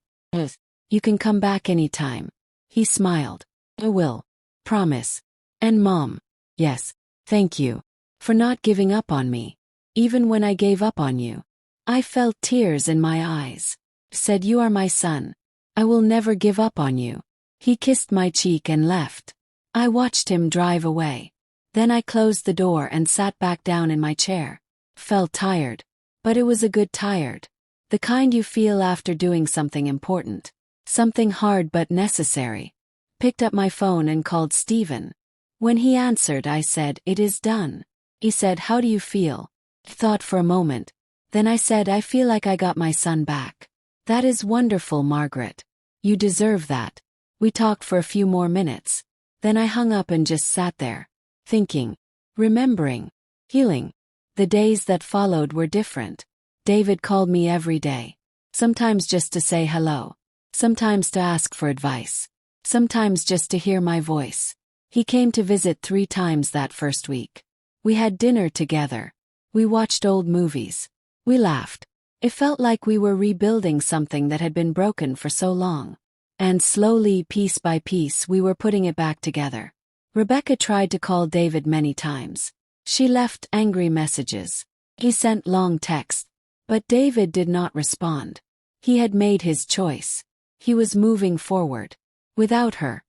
You can come back anytime. He smiled. I will. Promise. And Mom. Yes. Thank you. For not giving up on me. Even when I gave up on you. I felt tears in my eyes. Said, you are my son. I will never give up on you. He kissed my cheek and left. I watched him drive away. Then I closed the door and sat back down in my chair. Felt tired. But it was a good tired. The kind you feel after doing something important. Something hard but necessary. Picked up my phone and called Stephen. When he answered, I said, it is done. He said, how do you feel? Thought for a moment. Then I said, I feel like I got my son back. That is wonderful, Margaret. You deserve that. We talked for a few more minutes. Then I hung up and just sat there. Thinking. Remembering. Healing. The days that followed were different. David called me every day. Sometimes just to say hello. Sometimes to ask for advice. Sometimes just to hear my voice. He came to visit 3 times that first week. We had dinner together. We watched old movies. We laughed. It felt like we were rebuilding something that had been broken for so long. And slowly, piece by piece, we were putting it back together. Rebecca tried to call David many times. She left angry messages. He sent long texts. But David did not respond. He had made his choice. He was moving forward. Without her.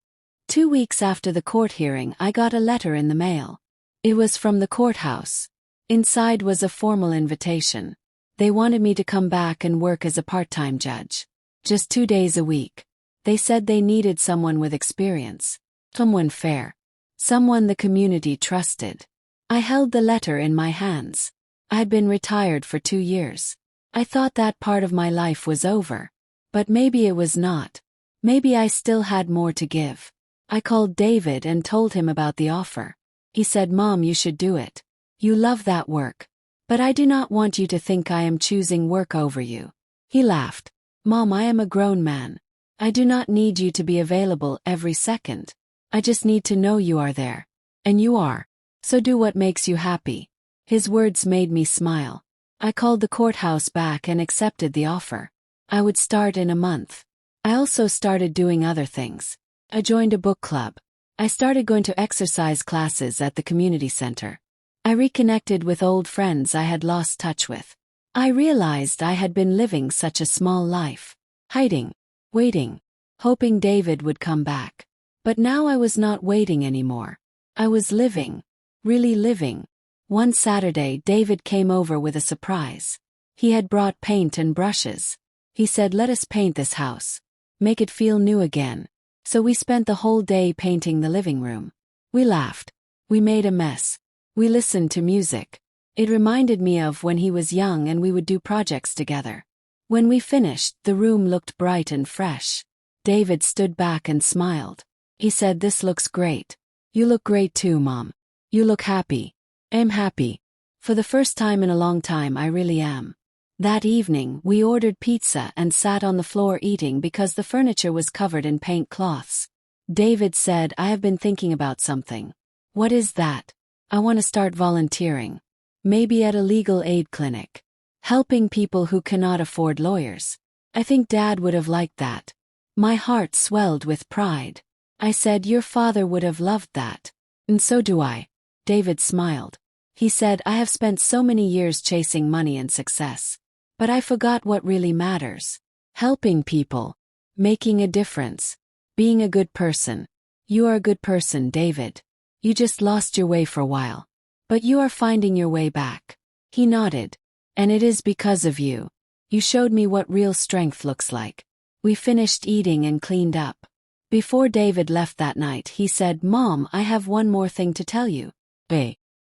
2 weeks after the court hearing, I got a letter in the mail. It was from the courthouse. Inside was a formal invitation. They wanted me to come back and work as a part-time judge. Just 2 days a week. They said they needed someone with experience. Someone fair. Someone the community trusted. I held the letter in my hands. I'd been retired for 2 years. I thought that part of my life was over. But maybe it was not. Maybe I still had more to give. I called David and told him about the offer. He said, Mom, you should do it. You love that work. But I do not want you to think I am choosing work over you. He laughed. Mom, I am a grown man. I do not need you to be available every second. I just need to know you are there. And you are. So do what makes you happy. His words made me smile. I called the courthouse back and accepted the offer. I would start in a month. I also started doing other things. I joined a book club. I started going to exercise classes at the community center. I reconnected with old friends I had lost touch with. I realized I had been living such a small life. Hiding. Waiting. hoping David would come back. But now I was not waiting anymore. I was living. Really living. One Saturday, David came over with a surprise. He had brought paint and brushes. He said, "Let us paint this house. Make it feel new again." So we spent the whole day painting the living room. We laughed. We made a mess. We listened to music. It reminded me of when he was young and we would do projects together. When we finished, the room looked bright and fresh. David stood back and smiled. He said, "This looks great. You look great too, Mom. You look happy." "I'm happy. For the first time in a long time, I really am." That evening, we ordered pizza and sat on the floor eating because the furniture was covered in paint cloths. David said, "I have been thinking about something." "What is that?" "I want to start volunteering. Maybe at a legal aid clinic. Helping people who cannot afford lawyers. I think Dad would have liked that." My heart swelled with pride. I said, "Your father would have loved that." "And so do I." David smiled. He said, "I have spent so many years chasing money and success. But I forgot what really matters. Helping people. Making a difference. Being a good person. You are a good person, David. You just lost your way for a while. But you are finding your way back." He nodded. "And it is because of you. You showed me what real strength looks like." We finished eating and cleaned up. Before David left that night, he said, "Mom, I have one more thing to tell you.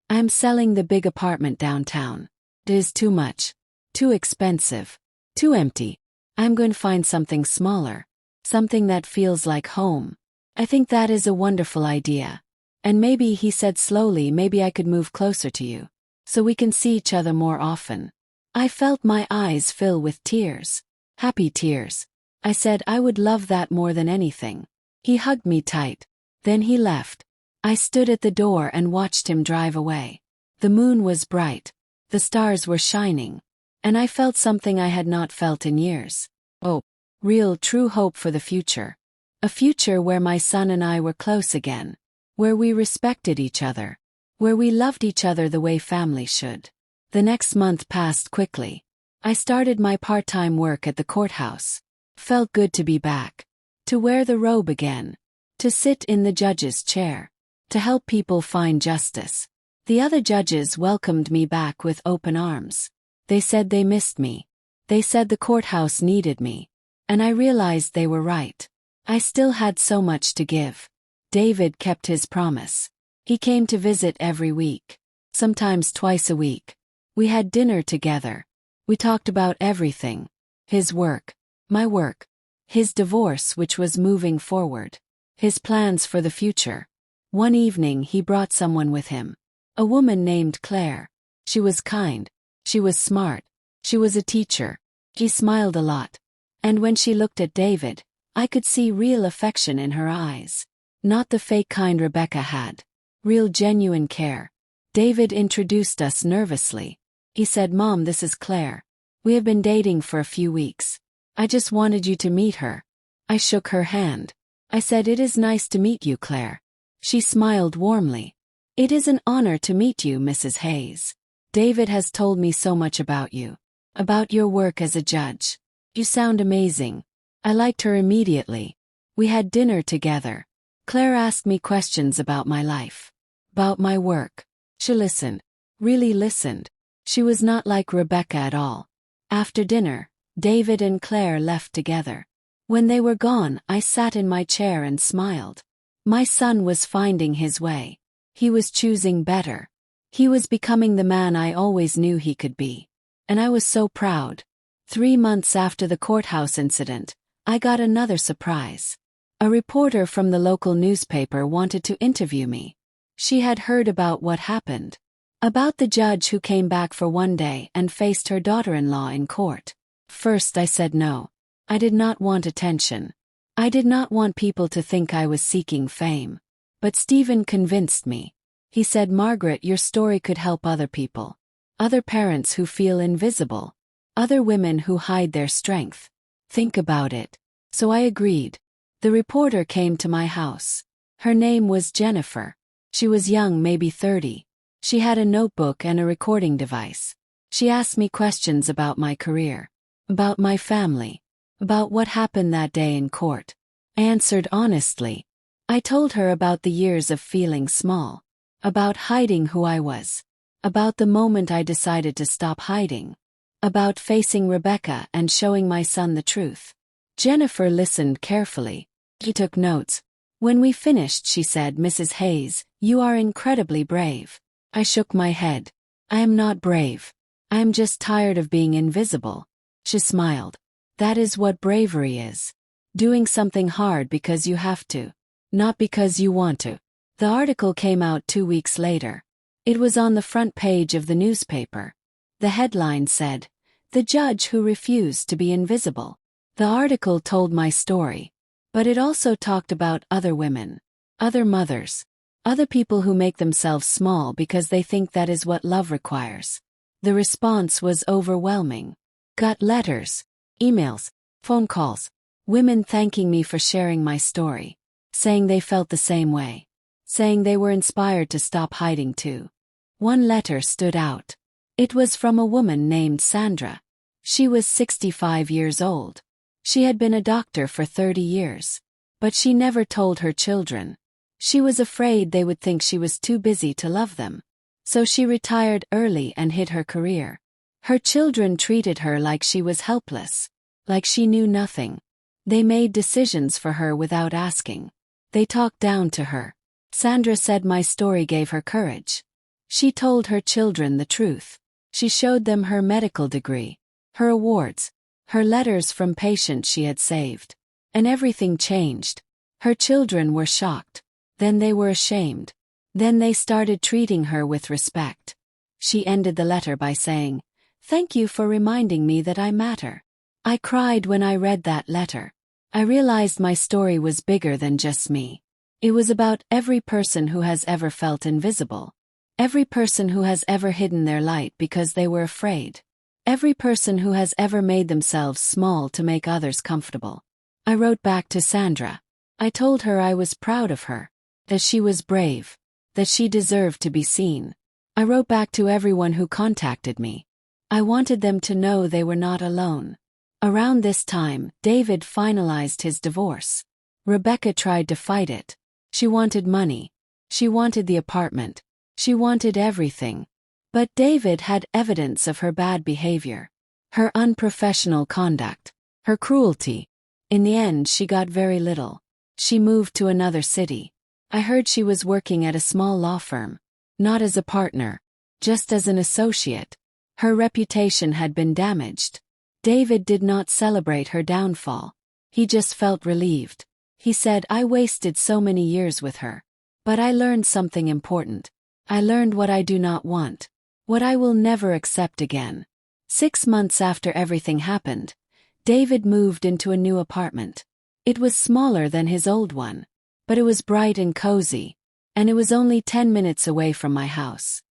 I'm selling the big apartment downtown. It is too much. Too expensive. Too empty. I'm going to find something smaller. Something that feels like home. I think that is a wonderful idea. And maybe," he said slowly, "maybe I could move closer to you. So we can see each other more often." I felt my eyes fill with tears. Happy tears. I said, "I would love that more than anything." He hugged me tight. Then he left. I stood at the door and watched him drive away. The moon was bright. The stars were shining. And I felt something I had not felt in years. Oh, real, true hope for the future. A future where my son and I were close again. Where we respected each other. Where we loved each other the way family should. The next month passed quickly. I started my part-time work at the courthouse. Felt good to be back. To wear the robe again. To sit in the judge's chair. To help people find justice. The other judges welcomed me back with open arms. They said they missed me. They said the courthouse needed me. And I realized they were right. I still had so much to give. David kept his promise. He came to visit every week. Sometimes twice a week. We had dinner together. We talked about everything. His work. My work. His divorce, which was moving forward. His plans for the future. One evening he brought someone with him. A woman named Claire. She was kind. She was smart. She was a teacher. She smiled a lot. And when she looked at David, I could see real affection in her eyes. Not the fake kind Rebecca had. Real genuine care. David introduced us nervously. He said, "Mom, this is Claire. We have been dating for a few weeks. I just wanted you to meet her." I shook her hand. I said, "It is nice to meet you, Claire." She smiled warmly. "It is an honor to meet you, Mrs. Hayes. David has told me so much about you. About your work as a judge. You sound amazing." I liked her immediately. We had dinner together. Claire asked me questions about my life. About my work. She listened. Really listened. She was not like Rebecca at all. After dinner, David and Claire left together. When they were gone, I sat in my chair and smiled. My son was finding his way. He was choosing better. He was becoming the man I always knew he could be. And I was so proud. 3 months after the courthouse incident, I got another surprise. A reporter from the local newspaper wanted to interview me. She had heard about what happened. About the judge who came back for one day and faced her daughter-in-law in court. First I said no. I did not want attention. I did not want people to think I was seeking fame. But Stephen convinced me. He said, "Margaret, your story could help other people. Other parents who feel invisible. Other women who hide their strength. Think about it." So I agreed. The reporter came to my house. Her name was Jennifer. She was young, maybe 30. She had a notebook and a recording device. She asked me questions about my career. About my family. About what happened that day in court. I answered honestly. I told her about the years of feeling small, about hiding who I was, about the moment I decided to stop hiding, about facing Rebecca and showing my son the truth. Jennifer listened carefully. She took notes. When we finished, she said, "Mrs. Hayes, you are incredibly brave." I shook my head. "I am not brave. I am just tired of being invisible." She smiled. "That is what bravery is. Doing something hard because you have to, not because you want to." The article came out 2 weeks later. It was on the front page of the newspaper. The headline said, "The Judge Who Refused to Be Invisible." The article told my story, but it also talked about other women, other mothers, other people who make themselves small because they think that is what love requires. The response was overwhelming. Got letters, emails, phone calls, women thanking me for sharing my story, saying they felt the same way, saying they were inspired to stop hiding too. One letter stood out. It was from a woman named Sandra. She was 65 years old. She had been a doctor for 30 years. But she never told her children. She was afraid they would think she was too busy to love them. So she retired early and hid her career. Her children treated her like she was helpless, like she knew nothing. They made decisions for her without asking. They talked down to her. Sandra said my story gave her courage. She told her children the truth. She showed them her medical degree, her awards, her letters from patients she had saved. And everything changed. Her children were shocked. Then they were ashamed. Then they started treating her with respect. She ended the letter by saying, "Thank you for reminding me that I matter." I cried when I read that letter. I realized my story was bigger than just me. It was about every person who has ever felt invisible. Every person who has ever hidden their light because they were afraid. Every person who has ever made themselves small to make others comfortable. I wrote back to Sandra. I told her I was proud of her, that she was brave, that she deserved to be seen. I wrote back to everyone who contacted me. I wanted them to know they were not alone. Around this time, David finalized his divorce. Rebecca tried to fight it. She wanted money. She wanted the apartment. She wanted everything. But David had evidence of her bad behavior, her unprofessional conduct, her cruelty. In the end, she got very little. She moved to another city. I heard she was working at a small law firm. Not as a partner, just as an associate. Her reputation had been damaged. David did not celebrate her downfall. He just felt relieved. He said, "I wasted so many years with her. But I learned something important. I learned what I do not want. What I will never accept again." 6 months after everything happened, David moved into a new apartment. It was smaller than his old one, but it was bright and cozy, and it was only 10 minutes away from my house.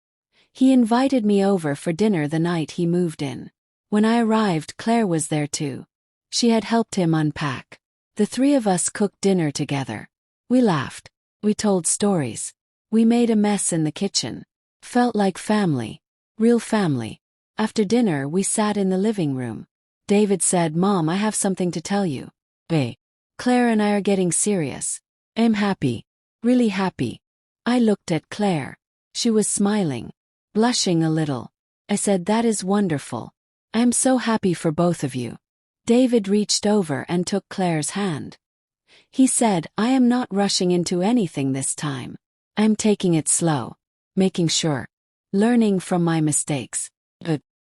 He invited me over for dinner the night he moved in. When I arrived, Claire was there too. She had helped him unpack. The three of us cooked dinner together. We laughed. We told stories. We made a mess in the kitchen. Felt like family. Real family. After dinner, we sat in the living room. David said, "Mom, I have something to tell you. Bae. Claire and I are getting serious. I'm happy. Really happy." I looked at Claire. She was smiling, blushing a little. I said, "That is wonderful. I'm so happy for both of you." David reached over and took Claire's hand. He said, "I am not rushing into anything this time. I'm taking it slow, making sure, learning from my mistakes."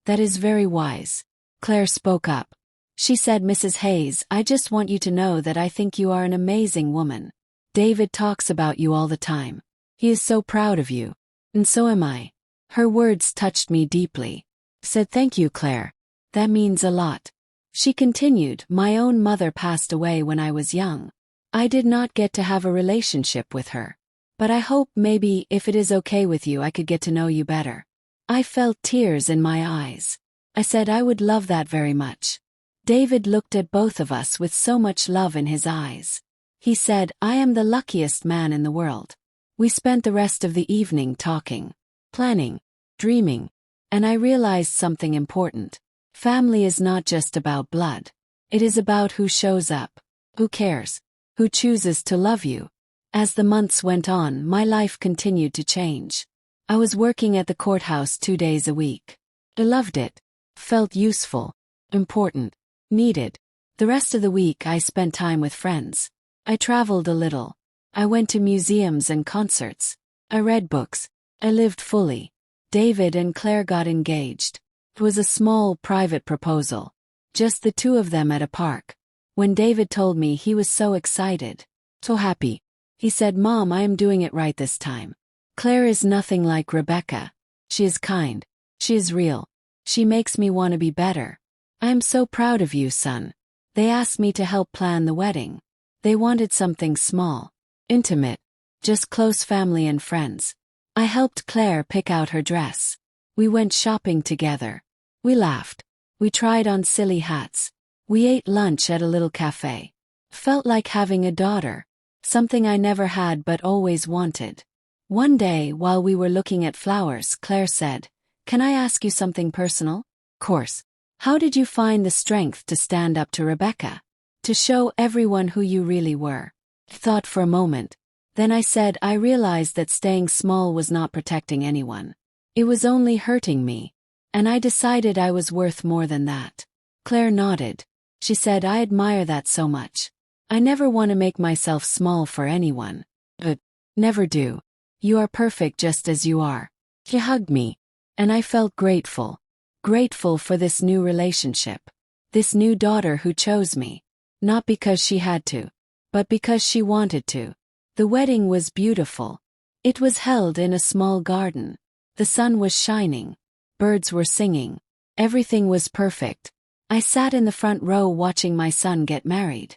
That is very wise." Claire spoke up. She said, "Mrs. Hayes, I just want you to know that I think you are an amazing woman. David talks about you all the time. He is so proud of you. And so am I." Her words touched me deeply. Said, "Thank you, Claire. That means a lot." She continued, "My own mother passed away when I was young. I did not get to have a relationship with her. But I hope maybe, if it is okay with you, I could get to know you better." I felt tears in my eyes. I said I would love that very much. David looked at both of us with so much love in his eyes. He said, "I am the luckiest man in the world." We spent the rest of the evening talking, planning, dreaming, and I realized something important. Family is not just about blood. It is about who shows up, who cares, who chooses to love you. As the months went on, my life continued to change. I was working at the courthouse 2 days a week. I loved it. Felt useful, important, needed. The rest of the week I spent time with friends. I traveled a little. I went to museums and concerts. I read books. I lived fully. David and Claire got engaged. It was a small, private proposal. Just the two of them at a park. When David told me, he was so excited. So happy. He said, "Mom, I am doing it right this time. Claire is nothing like Rebecca. She is kind. She is real. She makes me want to be better. I am so proud of you, son." They asked me to help plan the wedding. They wanted something small, intimate, just close family and friends. I helped Claire pick out her dress. We went shopping together. We laughed. We tried on silly hats. We ate lunch at a little cafe. Felt like having a daughter. Something I never had but always wanted. One day, while we were looking at flowers, Claire said, "Can I ask you something personal?" "Course. How did you find the strength to stand up to Rebecca? To show everyone who you really were?" I thought for a moment. Then I said, "I realized that staying small was not protecting anyone. It was only hurting me. And I decided I was worth more than that." Claire nodded. She said, "I admire that so much. I never want to make myself small for anyone. But never do. You are perfect just as you are." She hugged me. And I felt grateful. Grateful for this new relationship. This new daughter who chose me. Not because she had to, but because she wanted to. The wedding was beautiful. It was held in a small garden. The sun was shining. Birds were singing. Everything was perfect. I sat in the front row watching my son get married.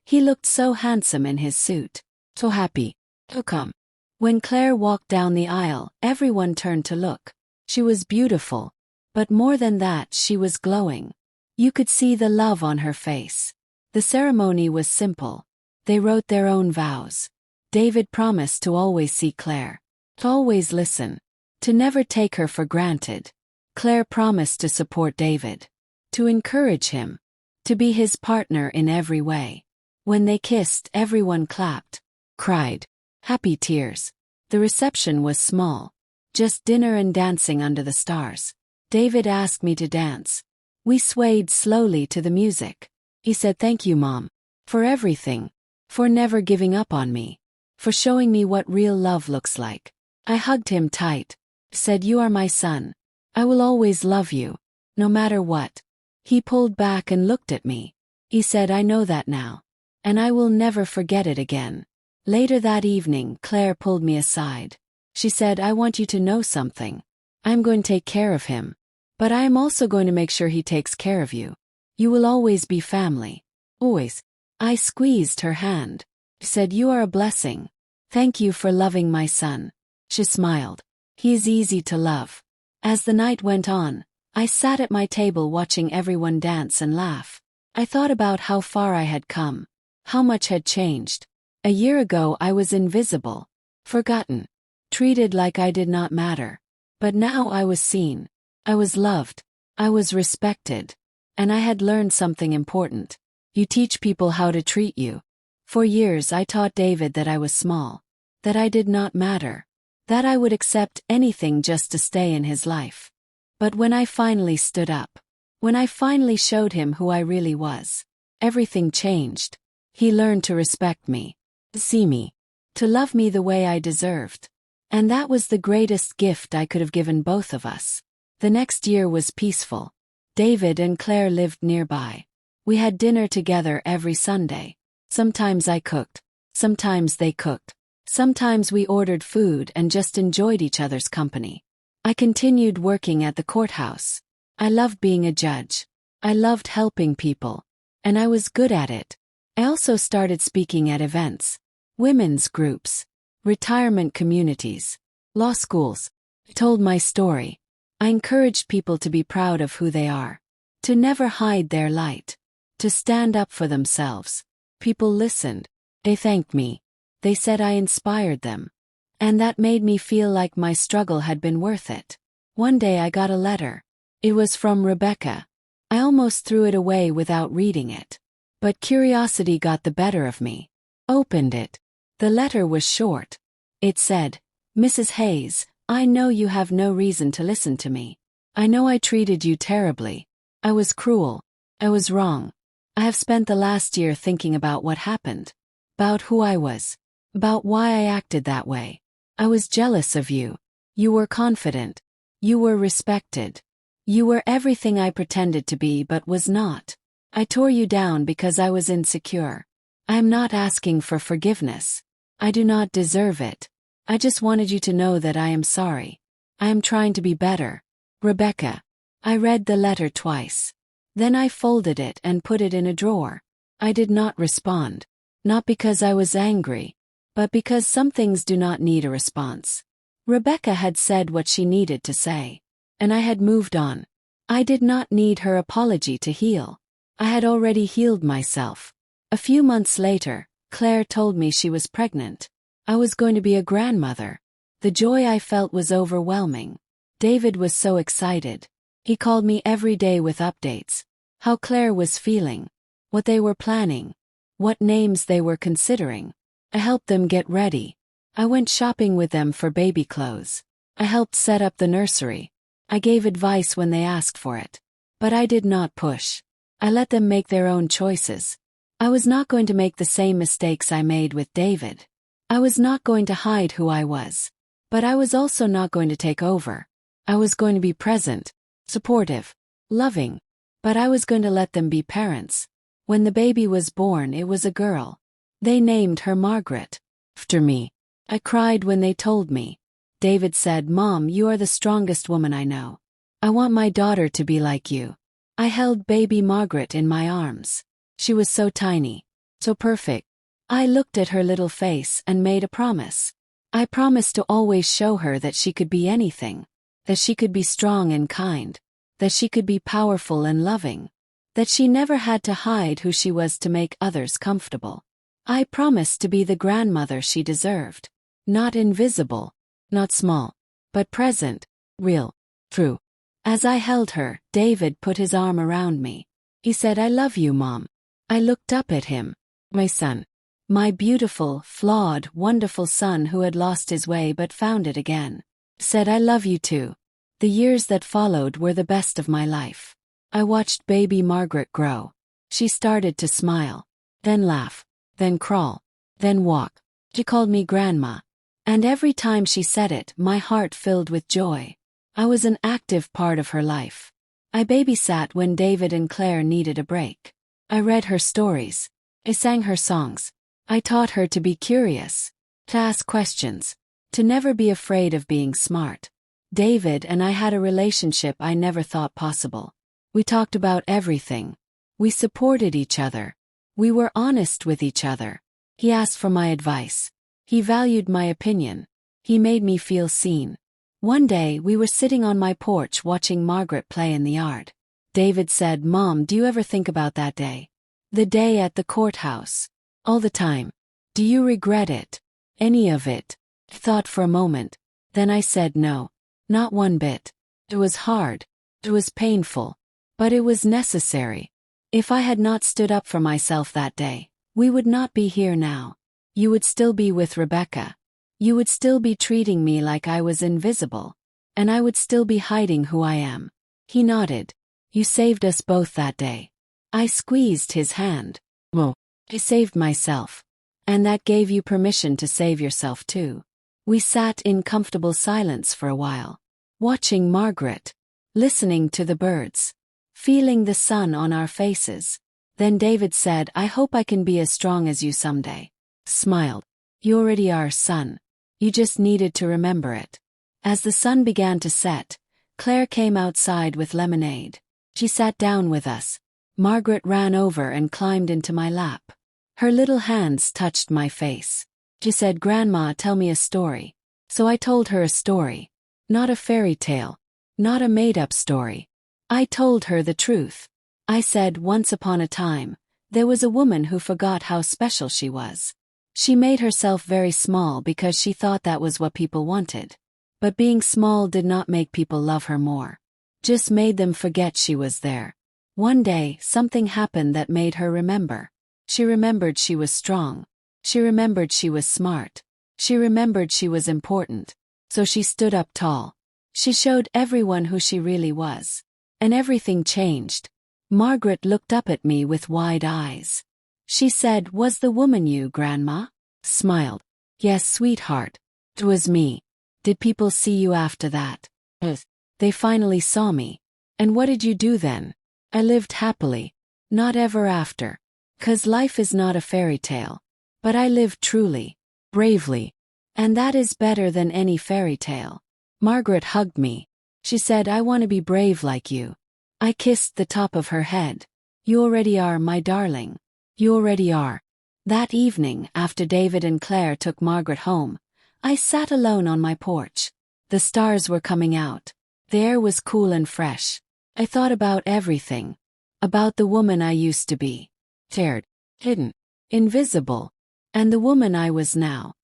He looked so handsome in his suit. So happy. So calm. When Claire walked down the aisle, everyone turned to look. She was beautiful. But more than that, she was glowing. You could see the love on her face. The ceremony was simple. They wrote their own vows. David promised to always see Claire. To always listen. To never take her for granted. Claire promised to support David. To encourage him. To be his partner in every way. When they kissed, everyone clapped. Cried. Happy tears. The reception was small. Just dinner and dancing under the stars. David asked me to dance. We swayed slowly to the music. He said, "Thank you, Mom. For everything. For never giving up on me. For showing me what real love looks like." I hugged him tight. Said, "You are my son. I will always love you. No matter what." He pulled back and looked at me. He said, "I know that now. And I will never forget it again." Later that evening, Claire pulled me aside. She said, "I want you to know something. I'm going to take care of him. But I am also going to make sure he takes care of you. You will always be family. Always." I squeezed her hand. She said, "You are a blessing. Thank you for loving my son." She smiled. He is easy to love. As the night went on, I sat at my table watching everyone dance and laugh. I thought about how far I had come. How much had changed. A year ago I was invisible. Forgotten. Treated like I did not matter. But now I was seen. I was loved. I was respected. And I had learned something important. You teach people how to treat you. For years I taught David that I was small. That I did not matter. That I would accept anything just to stay in his life. But when I finally stood up. When I finally showed him who I really was. Everything changed. He learned to respect me. To see me. To love me the way I deserved. And that was the greatest gift I could have given both of us. The next year was peaceful. David and Claire lived nearby. We had dinner together every Sunday. Sometimes I cooked. Sometimes they cooked. Sometimes we ordered food and just enjoyed each other's company. I continued working at the courthouse. I loved being a judge. I loved helping people. And I was good at it. I also started speaking at events. Women's groups. Retirement communities. Law schools. I told my story. I encouraged people to be proud of who they are. To never hide their light. To stand up for themselves. People listened. They thanked me. They said I inspired them. And that made me feel like my struggle had been worth it. One day I got a letter. It was from Rebecca. I almost threw it away without reading it. But curiosity got the better of me. Opened it. The letter was short. It said, "Mrs. Hayes, I know you have no reason to listen to me. I know I treated you terribly. I was cruel. I was wrong. I have spent the last year thinking about what happened. About who I was. About why I acted that way. I was jealous of you. You were confident. You were respected. You were everything I pretended to be but was not. I tore you down because I was insecure. I am not asking for forgiveness. I do not deserve it. I just wanted you to know that I am sorry. I am trying to be better. Rebecca." I read the letter twice. Then I folded it and put it in a drawer. I did not respond. Not because I was angry, but because some things do not need a response. Rebecca had said what she needed to say. And I had moved on. I did not need her apology to heal. I had already healed myself. A few months later, Claire told me she was pregnant. I was going to be a grandmother. The joy I felt was overwhelming. David was so excited. He called me every day with updates. How Claire was feeling. What they were planning. What names they were considering. I helped them get ready. I went shopping with them for baby clothes. I helped set up the nursery. I gave advice when they asked for it. But I did not push. I let them make their own choices. I was not going to make the same mistakes I made with David. I was not going to hide who I was. But I was also not going to take over. I was going to be present, supportive, loving. But I was going to let them be parents. When the baby was born, it was a girl. They named her Margaret. After me. I cried when they told me. David said, "Mom, you are the strongest woman I know. I want my daughter to be like you." I held baby Margaret in my arms. She was so tiny, so perfect. I looked at her little face and made a promise. I promised to always show her that she could be anything. That she could be strong and kind. That she could be powerful and loving. That she never had to hide who she was to make others comfortable. I promised to be the grandmother she deserved. Not invisible, not small, but present, real, true. As I held her, David put his arm around me. He said, "I love you, Mom." I looked up at him. My son. My beautiful, flawed, wonderful son who had lost his way but found it again. Said, "I love you too." The years that followed were the best of my life. I watched baby Margaret grow. She started to smile, then laugh, then crawl, then walk. She called me Grandma. And every time she said it, my heart filled with joy. I was an active part of her life. I babysat when David and Claire needed a break. I read her stories. I sang her songs. I taught her to be curious, to ask questions, to never be afraid of being smart. David and I had a relationship I never thought possible. We talked about everything. We supported each other. We were honest with each other. He asked for my advice. He valued my opinion. He made me feel seen. One day we were sitting on my porch watching Margaret play in the yard. David said, "Mom, do you ever think about that day? The day at the courthouse. All the time. Do you regret it? Any of it?" I thought for a moment. Then I said no. Not one bit. It was hard. It was painful. But it was necessary. If I had not stood up for myself that day, we would not be here now. You would still be with Rebecca. You would still be treating me like I was invisible. And I would still be hiding who I am. He nodded. You saved us both that day. I squeezed his hand. Well, I saved myself. And that gave you permission to save yourself too. We sat in comfortable silence for a while, watching Margaret, listening to the birds, feeling the sun on our faces. Then David said, "I hope I can be as strong as you someday." Smiled. "You already are, son. You just needed to remember it." As the sun began to set, Claire came outside with lemonade. She sat down with us. Margaret ran over and climbed into my lap. Her little hands touched my face. She said, "Grandma, tell me a story." So I told her a story. Not a fairy tale. Not a made-up story. I told her the truth. I said, once upon a time, there was a woman who forgot how special she was. She made herself very small because she thought that was what people wanted. But being small did not make people love her more. Just made them forget she was there. One day, something happened that made her remember. She remembered she was strong. She remembered she was smart. She remembered she was important. So she stood up tall. She showed everyone who she really was. And everything changed. Margaret looked up at me with wide eyes. She said, "Was the woman you, Grandma?" Smiled. "Yes, sweetheart. It was me." "Did people see you after that?" "Yes." "They finally saw me." "And what did you do then?" "I lived happily. Not ever after. 'Cause life is not a fairy tale. But I lived truly, bravely. And that is better than any fairy tale." Margaret hugged me. She said, "I want to be brave like you." I kissed the top of her head. "You already are, my darling. You already are." That evening, after David and Claire took Margaret home, I sat alone on my porch. The stars were coming out. The air was cool and fresh. I thought about everything. About the woman I used to be. Scared, hidden, invisible. And the woman I was now.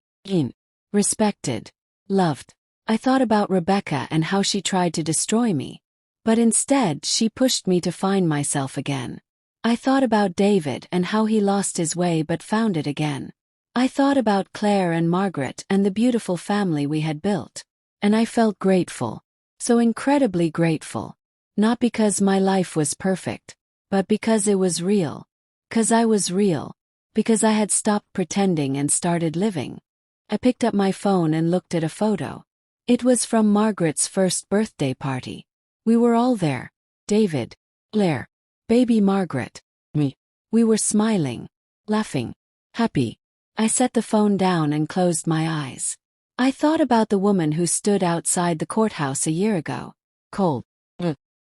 Respected, loved. I thought about Rebecca and how she tried to destroy me. But instead, she pushed me to find myself again. I thought about David and how he lost his way but found it again. I thought about Claire and Margaret and the beautiful family we had built. And I felt grateful. So incredibly grateful. Not because my life was perfect, but because it was real. 'Cause I was real. Because I had stopped pretending and started living. I picked up my phone and looked at a photo. It was from Margaret's first birthday party. We were all there. David, Claire, baby Margaret, me. We were smiling, laughing, happy. I set the phone down and closed my eyes. I thought about the woman who stood outside the courthouse a year ago. Cold.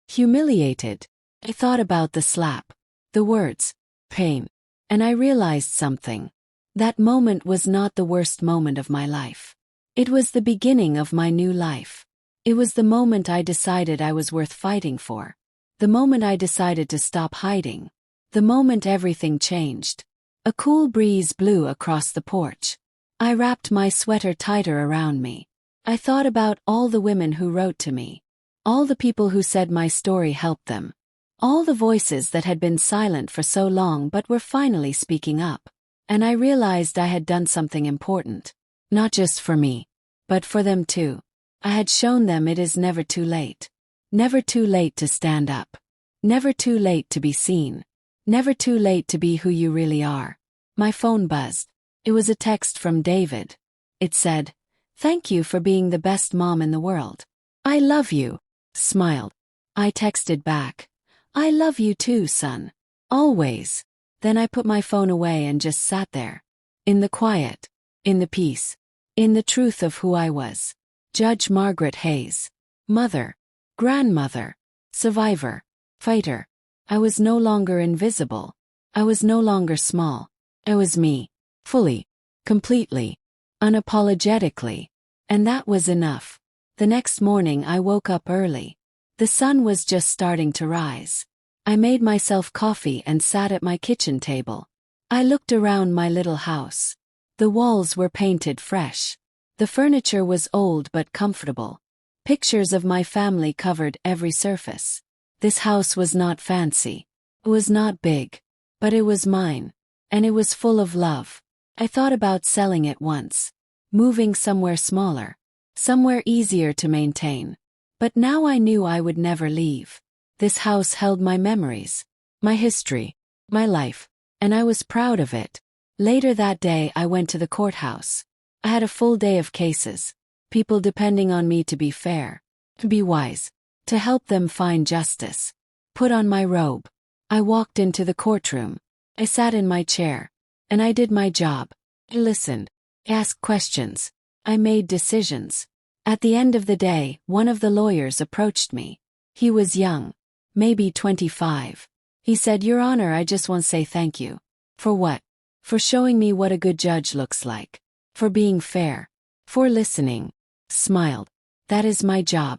Humiliated. I thought about the slap. The words. Pain. And I realized something. That moment was not the worst moment of my life. It was the beginning of my new life. It was the moment I decided I was worth fighting for. The moment I decided to stop hiding. The moment everything changed. A cool breeze blew across the porch. I wrapped my sweater tighter around me. I thought about all the women who wrote to me. All the people who said my story helped them. All the voices that had been silent for so long but were finally speaking up. And I realized I had done something important. Not just for me, but for them too. I had shown them it is never too late. Never too late to stand up. Never too late to be seen. Never too late to be who you really are. My phone buzzed. It was a text from David. It said, "Thank you for being the best mom in the world. I love you." Smiled. I texted back, "I love you too, son. Always." Then I put my phone away and just sat there. In the quiet. In the peace. In the truth of who I was. Judge Margaret Hayes. Mother. Grandmother. Survivor. Fighter. I was no longer invisible. I was no longer small. I was me. Fully. Completely. Unapologetically. And that was enough. The next morning I woke up early. The sun was just starting to rise. I made myself coffee and sat at my kitchen table. I looked around my little house. The walls were painted fresh. The furniture was old but comfortable. Pictures of my family covered every surface. This house was not fancy. It was not big. But it was mine. And it was full of love. I thought about selling it once. Moving somewhere smaller. Somewhere easier to maintain. But now I knew I would never leave. This house held my memories. My history. My life. And I was proud of it. Later that day I went to the courthouse. I had a full day of cases. People depending on me to be fair. To be wise. To help them find justice. Put on my robe. I walked into the courtroom. I sat in my chair. And I did my job. I listened. I asked questions. I made decisions. At the end of the day, one of the lawyers approached me. He was young. Maybe 25. He said, "Your Honor, I just want to say thank you." For what? For showing me what a good judge looks like. For being fair. For listening. Smiled. That is my job.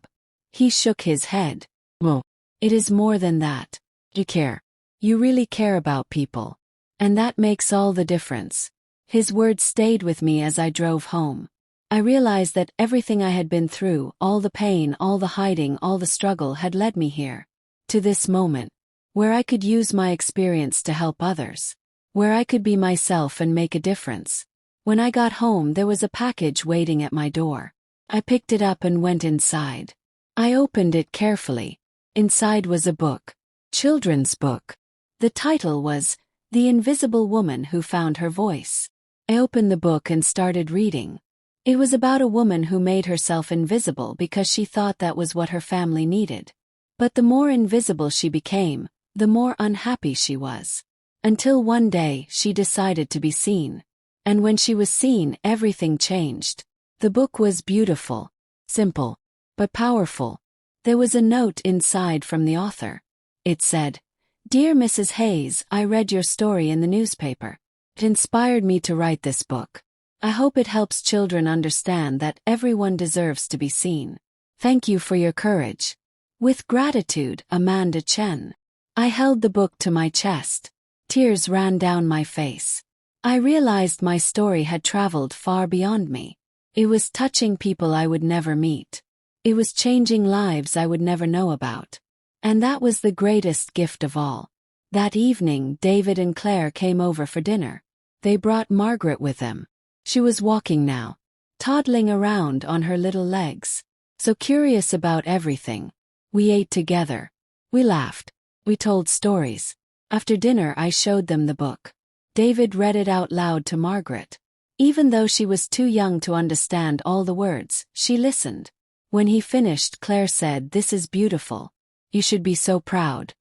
He shook his head. Well, it is more than that. You care. You really care about people. And that makes all the difference. His words stayed with me as I drove home. I realized that everything I had been through, all the pain, all the hiding, all the struggle had led me here. To this moment. where I could use my experience to help others, where I could be myself and make a difference. When I got home, there was a package waiting at my door. I picked it up and went inside. I opened it carefully. Inside was a book. Children's book. The title was The Invisible Woman Who Found Her Voice. I opened the book and started reading. It was about a woman who made herself invisible because she thought that was what her family needed. But the more invisible she became, the more unhappy she was. Until one day she decided to be seen. And when she was seen, everything changed. The book was beautiful, simple, but powerful. There was a note inside from the author. It said, "Dear Mrs. Hayes, I read your story in the newspaper. It inspired me to write this book. I hope it helps children understand that everyone deserves to be seen. Thank you for your courage. With gratitude, Amanda Chen." I held the book to my chest. Tears ran down my face. I realized my story had traveled far beyond me. It was touching people I would never meet. It was changing lives I would never know about. And that was the greatest gift of all. That evening, David and Claire came over for dinner. They brought Margaret with them. She was walking now, toddling around on her little legs, so curious about everything. We ate together. We laughed. We told stories. After dinner, I showed them the book. David read it out loud to Margaret. Even though she was too young to understand all the words, she listened. When he finished, Claire said, "This is beautiful. You should be so proud.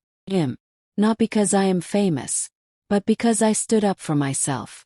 Not because I am famous, but because I stood up for myself.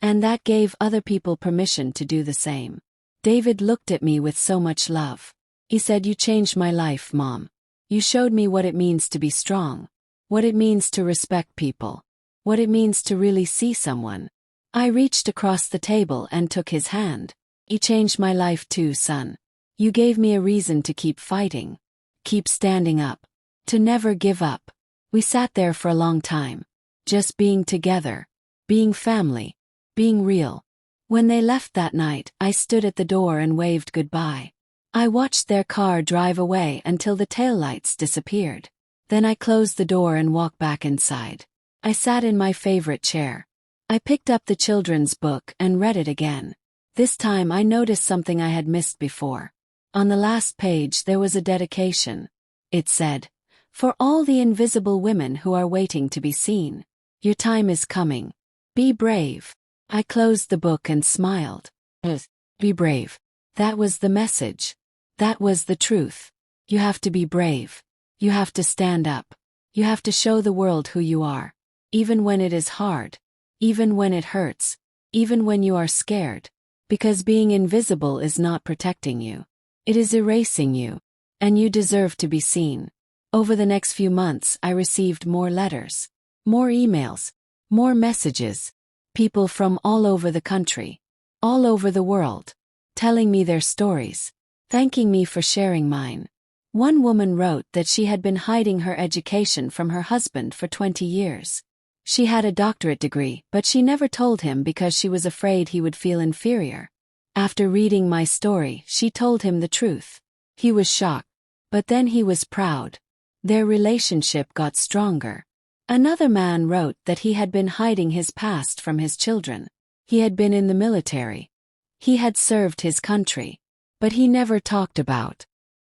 And that gave other people permission to do the same." David looked at me with so much love. He said, "You changed my life, Mom. You showed me what it means to be strong, what it means to respect people, what it means to really see someone." I reached across the table and took his hand. "You changed my life too, son. You gave me a reason to keep fighting, keep standing up, to never give up." We sat there for a long time, just being together, being family, being real. When they left that night, I stood at the door and waved goodbye. I watched their car drive away until the taillights disappeared. Then I closed the door and walked back inside. I sat in my favorite chair. I picked up the children's book and read it again. This time I noticed something I had missed before. On the last page there was a dedication. It said, "For all the invisible women who are waiting to be seen. Your time is coming. Be brave." I closed the book and smiled. Be brave. That was the message. That was the truth. You have to be brave. You have to stand up. You have to show the world who you are. Even when it is hard. Even when it hurts. Even when you are scared. Because being invisible is not protecting you. It is erasing you. And you deserve to be seen. Over the next few months, I received more letters, more emails, more messages. People from all over the country, all over the world, telling me their stories, thanking me for sharing mine. One woman wrote that she had been hiding her education from her husband for 20 years. She had a doctorate degree, but she never told him because she was afraid he would feel inferior. After reading my story, she told him the truth. He was shocked, but then he was proud. Their relationship got stronger. Another man wrote that he had been hiding his past from his children. He had been in the military. He had served his country. But he never talked about